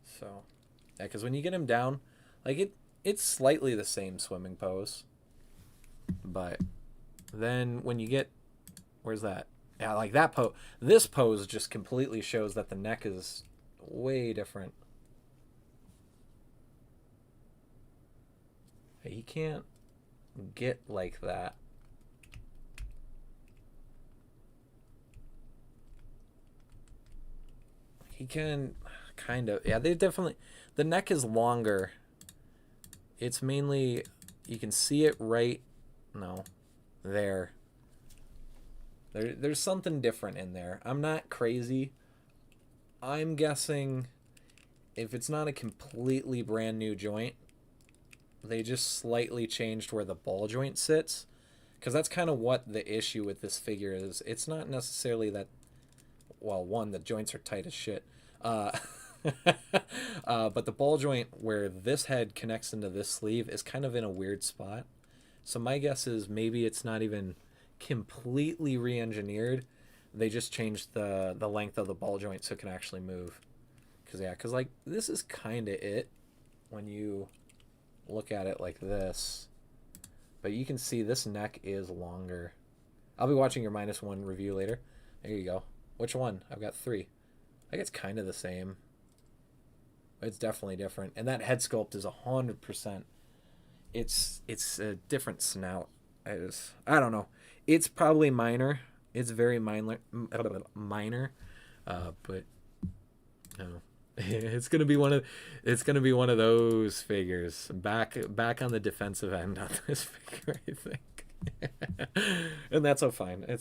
So, yeah, because when you get him down, like it's slightly the same swimming pose. But then when you get, where's that? Yeah, like that pose. This pose just completely shows that the neck is way different. He can't get like that. He can kind of, yeah, they definitely, the neck is longer. It's mainly, you can see it right, no, there. There's something different in there. I'm not crazy. I'm guessing if it's not a completely brand new joint, they just slightly changed where the ball joint sits. Because that's kind of what the issue with this figure is. It's not necessarily that, well, one, the joints are tight as shit. But the ball joint where this head connects into this sleeve is kind of in a weird spot. So my guess is maybe it's not even completely re-engineered. They just changed the length of the ball joint so it can actually move. Because like this is kind of it when you look at it like this. But you can see this neck is longer. I'll be watching your -1 review later. There you go. Which one? I've got 3. I think it's kind of the same. It's definitely different. And that head sculpt is 100%. It's a different snout. I don't know. It's probably minor. It's very minor. But I don't know. It's gonna be one of those figures back on the defensive end on this figure, I think. And that's so fine. It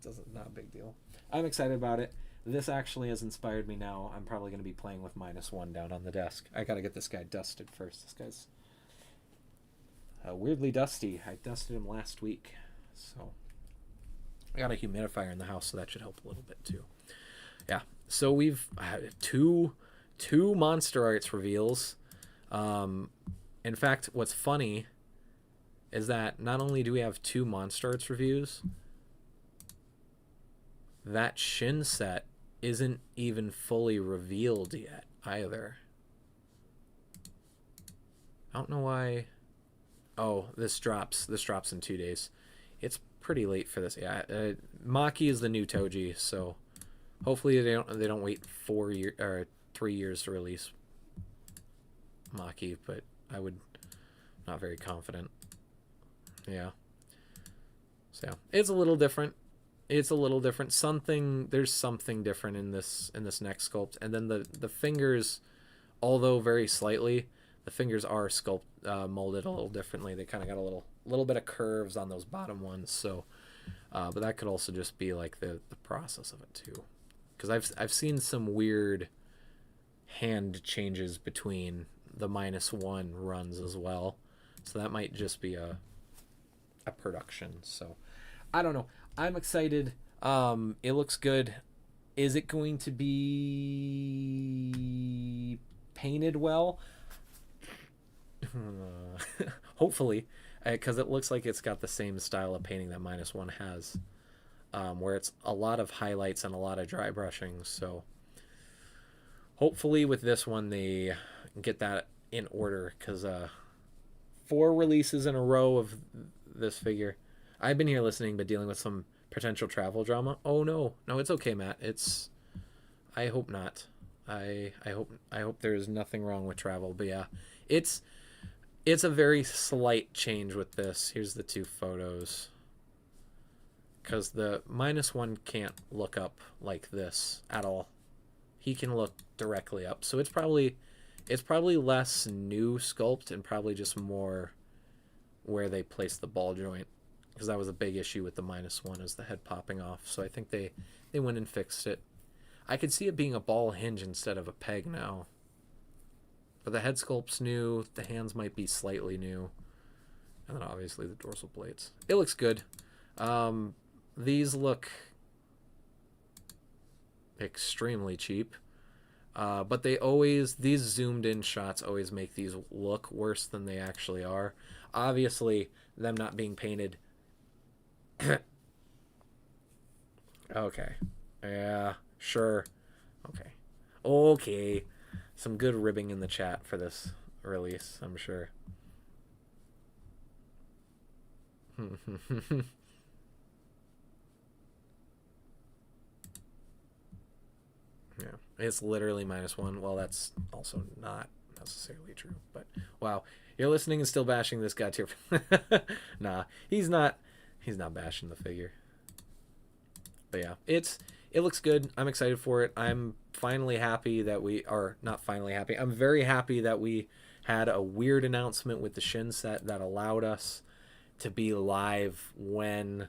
doesn't, not a big deal. I'm excited about it. This actually has inspired me now. I'm probably going to be playing with -1 down on the desk. I got to get this guy dusted first. This guy's weirdly dusty. I dusted him last week. So I got a humidifier in the house, so that should help a little bit too. Yeah. So we've had two MonsterArts reveals. In fact, what's funny is that not only do we have 2 MonsterArts reviews, that Shin set isn't even fully revealed yet either. I don't know why. Oh, this drops in 2 days. It's pretty late for this. Yeah, Maki is the new Toji, so hopefully they don't wait 4 years or 3 years to release Maki, but I would not very confident. Yeah. So yeah, it's a little different. It's a little different. There's something different in this neck sculpt, and then the fingers, although very slightly, the fingers are molded a little differently. They kind of got a little bit of curves on those bottom ones. So, but that could also just be like the process of it too, because I've seen some weird hand changes between the -1 runs as well. So that might just be a production. So I don't know. I'm excited. It looks good. Is it going to be painted well? Hopefully, because it looks like it's got the same style of painting that -1 has, where it's a lot of highlights and a lot of dry brushing. So hopefully with this one they get that in order, because 4 releases in a row of this figure. I've been here listening, but dealing with some potential travel drama. Oh no, it's okay, Matt. I hope not. I hope there's nothing wrong with travel. But yeah, it's a very slight change with this. Here's the 2 photos. because the -1 can't look up like this at all. He can look directly up, so it's probably less new sculpt and probably just more where they place the ball joint, because that was a big issue with the -1 is the head popping off. So I think they went and fixed it. I could see it being a ball hinge instead of a peg now. But the head sculpt's new. The hands might be slightly new. And then obviously the dorsal plates. It looks good. These look extremely cheap. But these zoomed in shots always make these look worse than they actually are. Obviously, them not being painted. Okay. Yeah, sure. Okay. Okay. Some good ribbing in the chat for this release, I'm sure. Yeah, it's literally -1. Well, that's also not necessarily true, but wow, you're listening and still bashing this guy too. Nah, he's not bashing the figure. But yeah, it looks good. I'm excited for it. I'm finally happy that we are not finally happy. I'm very happy that we had a weird announcement with the Shin set that allowed us to be live when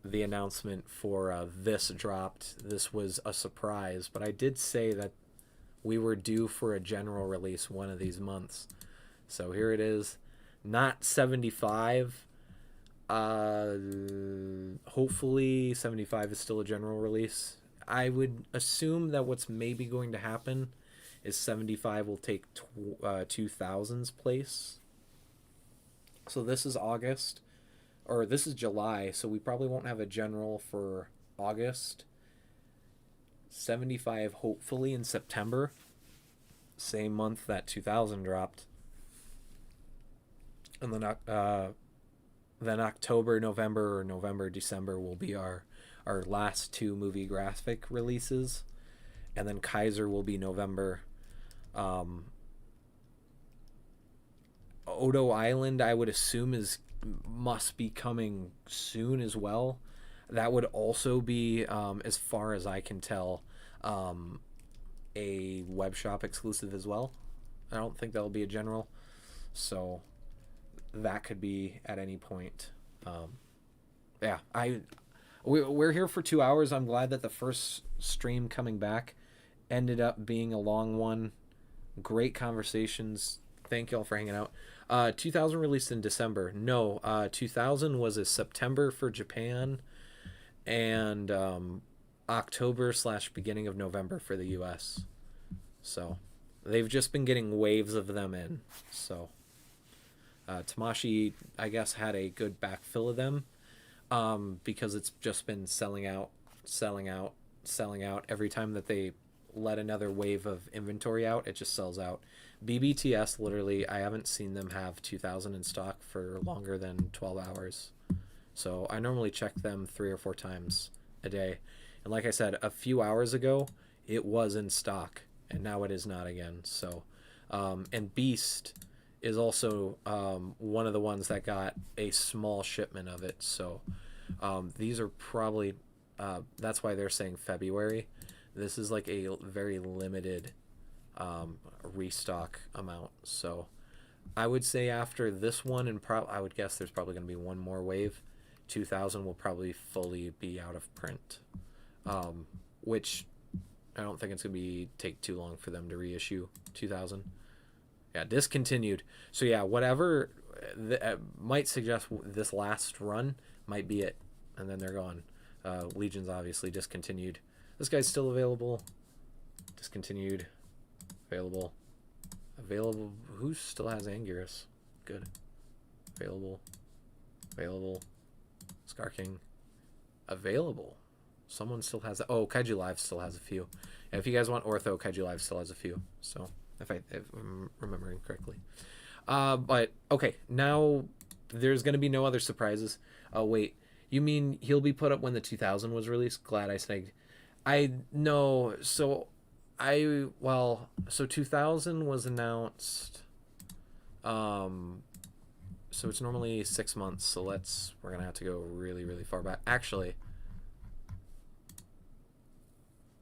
the announcement for this dropped. This was a surprise, but I did say that we were due for a general release one of these months. So here it is. Not 75. Hopefully 75 is still a general release. I would assume that what's maybe going to happen is 75 will take 2000's place. So this is August, or this is July, so we probably won't have a general for August. 75 hopefully in September, same month that 2000 dropped. And then October, November, or November, December will be our last two movie graphic releases. And then Kaiser will be November. Odo Island, I would assume, must be coming soon as well. That would also be, as far as I can tell, a web shop exclusive as well. I don't think that'll be a general. So that could be at any point. Yeah, we're here for 2 hours. I'm glad that the first stream coming back ended up being a long one. Great conversations. Thank y'all for hanging out. 2000 released in December. No, 2000 was a September for Japan, and October/beginning of November for the US. So they've just been getting waves of them in. So Tamashi, I guess, had a good backfill of them, because it's just been selling out every time that they let another wave of inventory out. It just sells out. BBTS, literally, I haven't seen them have 2000 in stock for longer than 12 hours. So I normally check them 3 or 4 times a day. And like I said, a few hours ago, it was in stock, and now it is not again. So, and Beast is also one of the ones that got a small shipment of it. So these are probably, that's why they're saying February. This is like a very limited restock amount. So I would say after this one, and I would guess there's probably going to be one more wave, 2000 will probably fully be out of print, which I don't think it's going to take too long for them to reissue 2000. Yeah, discontinued. So yeah, whatever might suggest this last run might be it, and then they're gone. Legion's obviously discontinued. This guy's still available. Discontinued. Available. Who still has Anguirus? Good. Available. Scar King. Available. Someone still has it. Oh, Kaiju Live still has a few. Yeah, if you guys want Ortho, Kaiju Live still has a few. So if I'm remembering correctly. But okay, now there's gonna be no other surprises. Oh wait, you mean he'll be put up when the 2000 was released? Glad I snagged. I know. So 2000 was announced. So it's normally 6 months. So we're gonna have to go really, really far back. Actually,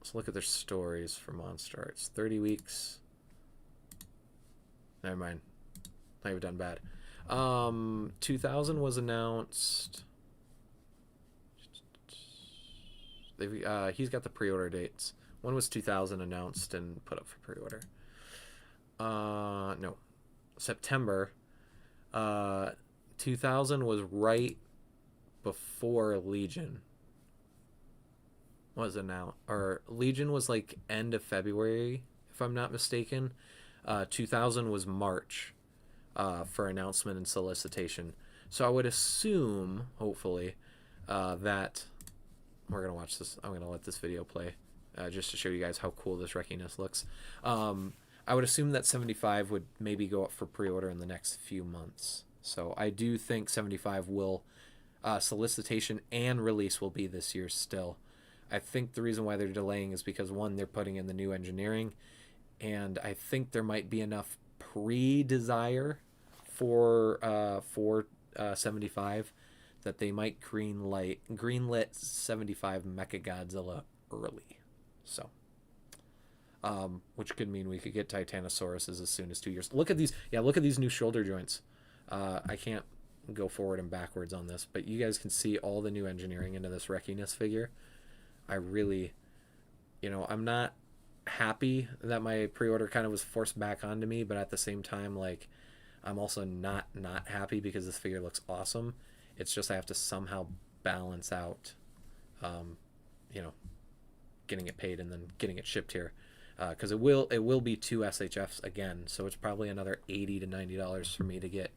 let's look at their stories for MonsterArts. 30 weeks. Never mind. I've done bad. 2000 was announced. He's got the pre-order dates. When was 2000 announced and put up for pre-order? No, September. 2000 was right before Legion was announced, or Legion was like end of February, if I'm not mistaken. 2000 was March for announcement and solicitation. So I would assume, hopefully, that we're gonna watch this. I'm gonna let this video play just to show you guys how cool this Wreckiness looks. I would assume that 75 would maybe go up for pre-order in the next few months. So I do think 75 will solicitation and release will be this year still. I think the reason why they're delaying is because, one, they're putting in the new engineering, and I think there might be enough pre-desire for 75 that they might greenlit 75 Mechagodzilla early. So, which could mean we could get Titanosauruses as soon as 2 years. Look at these. Yeah, look at these new shoulder joints. I can't go forward and backwards on this, but you guys can see all the new engineering into this Wreckiness figure. I really, I'm not happy that my pre-order kind of was forced back onto me, but at the same time, like, I'm also not happy because this figure looks awesome. It's just I have to somehow balance out, getting it paid and then getting it shipped here, because it will be 2 SHFs again, so it's probably another $80 to $90 for me to get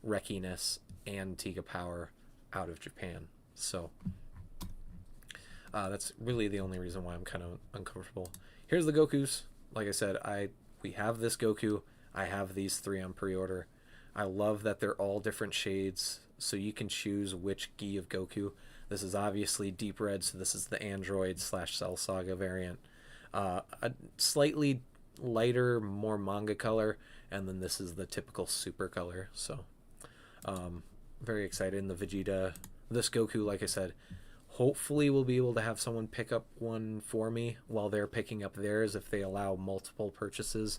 Wreckiness and Tiga Power out of Japan. So that's really the only reason why I'm kind of uncomfortable. Here's the Gokus. Like I said, we have this Goku. I have these 3 on pre-order. I love that they're all different shades, so you can choose which gi of Goku. This is obviously deep red, so this is the Android / Cell Saga variant. A slightly lighter, more manga color, and then this is the typical super color. So very excited. And the Vegeta, this Goku, like I said, hopefully we'll be able to have someone pick up one for me while they're picking up theirs if they allow multiple purchases.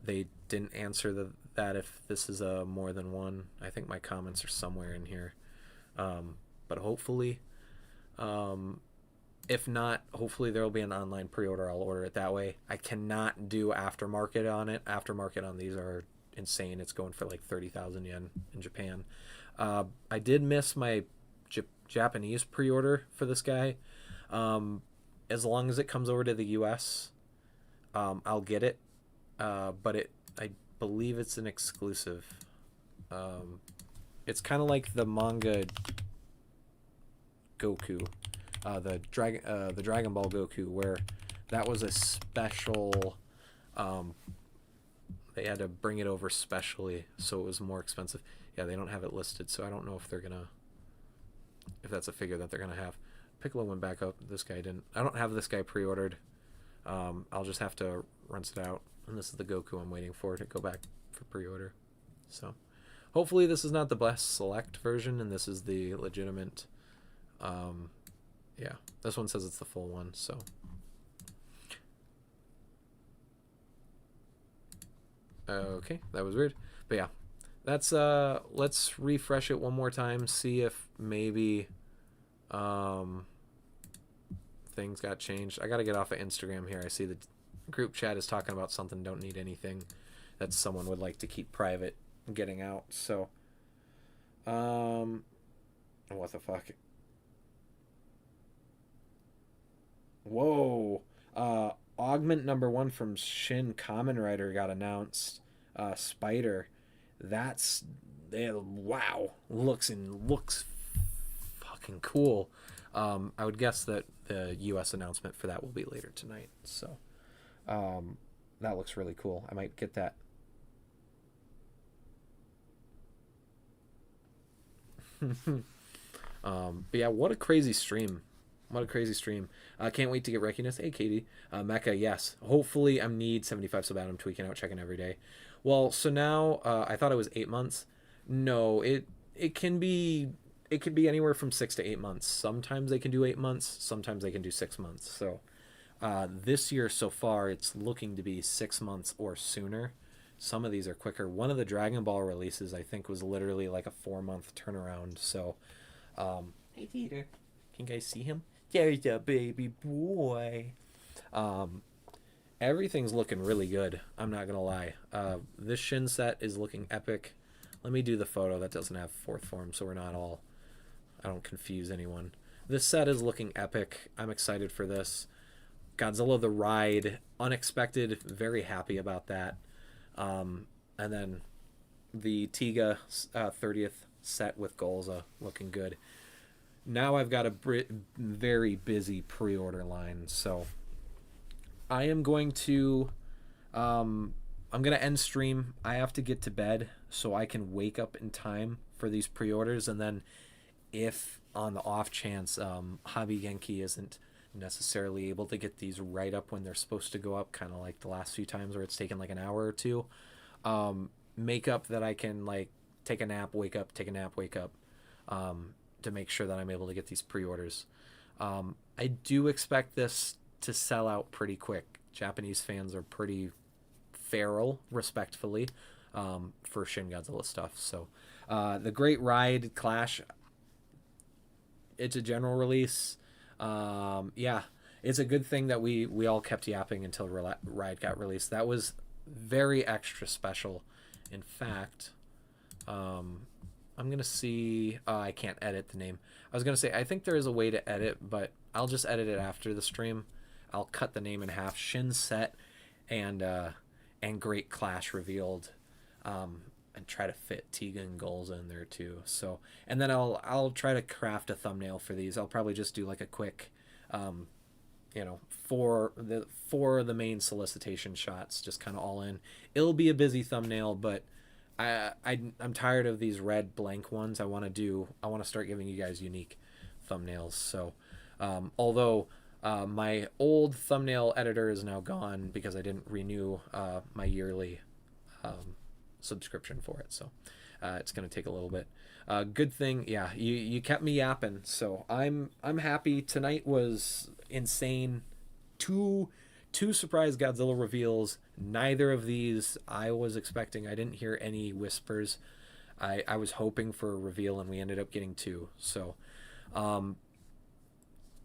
They didn't answer that if this is a more than one. I think my comments are somewhere in here. But hopefully, if not, hopefully there will be an online pre-order. I'll order it that way. I cannot do aftermarket on it. Aftermarket on these are insane. It's going for like 30,000 yen in Japan. I did miss my Japanese pre-order for this guy. As long as it comes over to the US, I'll get it. But I believe it's an exclusive. It's kind of like the manga Goku, the Dragon Ball Goku, where that was a special. They had to bring it over specially, so it was more expensive. Yeah, they don't have it listed, so I don't know if that's a figure that they're gonna have. Piccolo went back up. This guy didn't. I don't have this guy pre-ordered. I'll just have to rinse it out. And this is the Goku I'm waiting for to go back for pre-order. So hopefully this is not the best select version, and this is the legitimate. Yeah, this one says it's the full one. So okay, that was weird, but yeah, that's let's refresh it one more time, see if maybe things got changed. I gotta get off of Instagram here. I see the group chat is talking about something. Don't need anything that someone would like to keep private getting out. So what the fuck. Whoa. Augment #1 from Shin Kamen Rider got announced. Spider. That's wow. Looks fucking cool. I would guess that the US announcement for that will be later tonight. So that looks really cool. I might get that. But yeah, what a crazy stream. What a crazy stream. Can't wait to get Wreckiness. Hey, Katie. Mecha, yes. Hopefully, I need 75 sub out. I'm tweaking out, checking every day. Well, so now, I thought it was 8 months. No, it can be it could be anywhere from 6 to 8 months. Sometimes they can do 8 months. Sometimes they can do 6 months. So this year so far, it's looking to be 6 months or sooner. Some of these are quicker. One of the Dragon Ball releases, I think, was literally like a 4 month turnaround. So, hey Peter, can you guys see him? There's a baby boy. Um, Everything's looking really good. I'm not gonna lie. This Shin set is looking epic. Let me do the photo that doesn't have fourth form, so we're not all. I don't confuse anyone. This set is looking epic. I'm excited for this. Godzilla the Ride, unexpected. Very happy about that. And then the Tiga 30th set with Golza looking good. Now I've got a very busy pre-order line, so I am going to I'm gonna end stream. I have to get to bed so I can wake up in time for these pre-orders, and then if on the off chance Hobby Genki isn't necessarily able to get these right up when they're supposed to go up, kind of like the last few times where it's taken like an hour or two, make up that I can like take a nap, wake up, take a nap, wake up, to make sure that I'm able to get these pre-orders. I do expect this to sell out pretty quick. Japanese fans are pretty feral, respectfully, for Shin Godzilla stuff. So the Great Ride Clash, it's a general release. Yeah, it's a good thing that we all kept yapping until Ride got released. That was very extra special. In fact, I'm gonna see. I can't edit the name. I was gonna say I think there is a way to edit, but I'll just edit it after the stream. I'll cut the name in half. Shin set and Great Clash revealed, and try to fit Tiga and Golza in there too. So, and then I'll try to craft a thumbnail for these. I'll probably just do like a quick, for the main solicitation shots, just kind of all in. It'll be a busy thumbnail, but I'm tired of these red blank ones. I want to start giving you guys unique thumbnails. So, although my old thumbnail editor is now gone because I didn't renew my yearly subscription for it, so it's going to take a little bit. Good thing, yeah, you kept me yapping, so I'm happy. Tonight was insane. Two surprise Godzilla reveals. Neither of these I was expecting. I didn't hear any whispers. I was hoping for a reveal, and we ended up getting two. So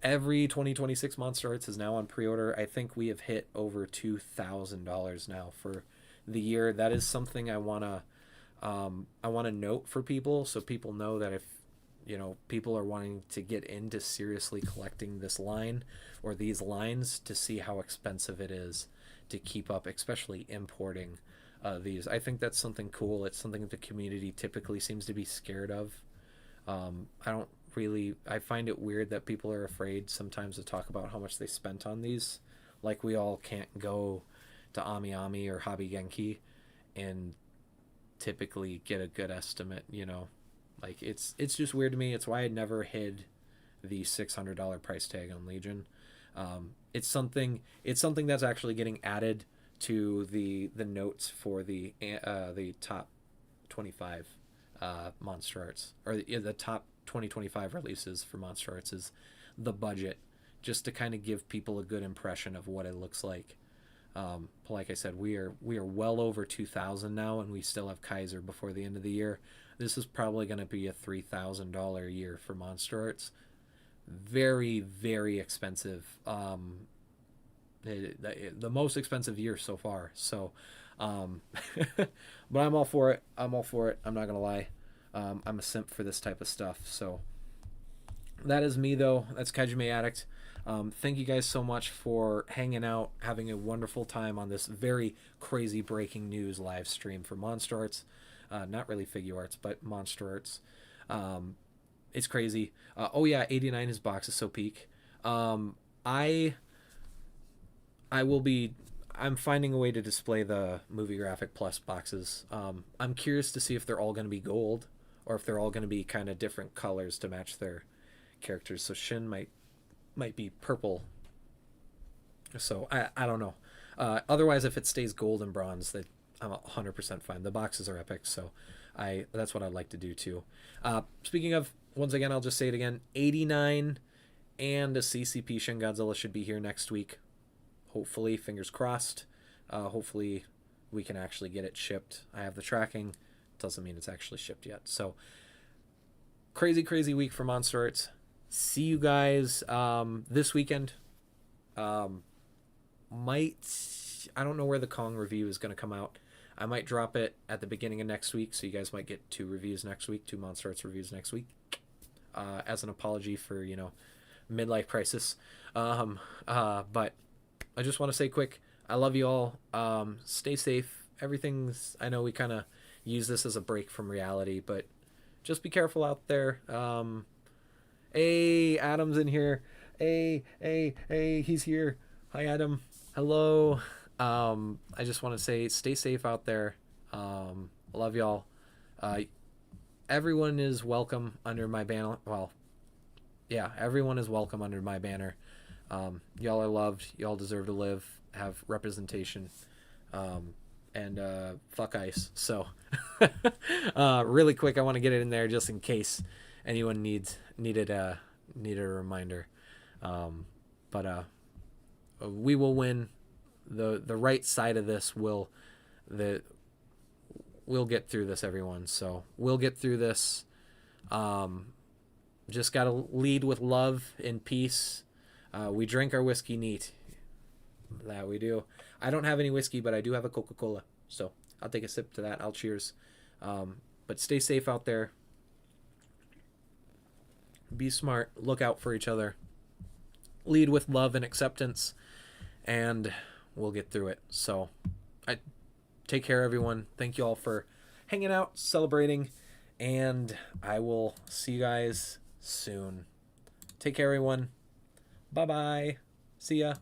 every 2026 MonsterArts is now on pre-order. I think we have hit over $2,000 now for the year. That is something I want to note for people, so people know that if people are wanting to get into seriously collecting this line or these lines, to see how expensive it is to keep up, especially importing these. I think that's something cool. It's something that the community typically seems to be scared of. I find it weird that people are afraid sometimes to talk about how much they spent on these. Like, we all can't go to Ami Ami or Hobby Genki and typically get a good estimate, Like, it's just weird to me. It's why I never hid the $600 price tag on Legion. It's something that's actually getting added to the notes for the top 25 MonsterArts, or the top 2025 releases for MonsterArts, is the budget, just to kind of give people a good impression of what it looks like. Like I said, we are well over 2,000 now, and we still have Kaiser before the end of the year. This is probably going to be a $3,000 year for MonsterArts. Very, very expensive. The most expensive year so far. So, but I'm all for it. I'm not gonna lie. I'm a simp for this type of stuff. So that is me, though. That's Kajume Addict. Thank you guys so much for hanging out, having a wonderful time on this very crazy breaking news live stream for MonsterArts. Not really Figure Arts, but MonsterArts. It's crazy. Oh yeah, 89 his box is so peak. I'm finding a way to display the Movie Graphic Plus boxes. I'm curious to see if they're all going to be gold, or if they're all going to be kind of different colors to match their characters. So Shin might be purple. So I don't know. Otherwise, if it stays gold and bronze, that I'm 100% fine. The boxes are epic. So That's what I'd like to do too. Speaking of, once again, I'll just say it again: 89 and a CCP Shin Godzilla should be here next week. Hopefully, fingers crossed. Hopefully, we can actually get it shipped. I have the tracking. Doesn't mean it's actually shipped yet. So, crazy week for MonsterArts. See you guys this weekend. I don't know where the Kong review is going to come out. I might drop it at the beginning of next week, so you guys might get 2 reviews next week, 2 MonsterArts reviews next week, as an apology for, midlife crisis. But I just want to say quick, I love you all. Stay safe. I know we kind of use this as a break from reality, but just be careful out there. Hey, Adam's in here. Hey, he's here. Hi, Adam. Hello. I just want to say, stay safe out there. I love y'all. Everyone is welcome under my banner. Well, yeah, everyone is welcome under my banner. Y'all are loved. Y'all deserve to live, have representation, and fuck ICE. So, really quick, I want to get it in there just in case anyone needed a reminder. But we will win. The right side of this we'll get through this, everyone. So we'll get through this. Just gotta lead with love and peace. We drink our whiskey neat. That we do. I don't have any whiskey, but I do have a Coca-Cola, so I'll take a sip to that. I'll cheers. But stay safe out there. Be smart. Look out for each other. Lead with love and acceptance, and we'll get through it. So, take care, everyone. Thank you all for hanging out, celebrating, and I will see you guys soon. Take care, everyone. Bye-bye. See ya.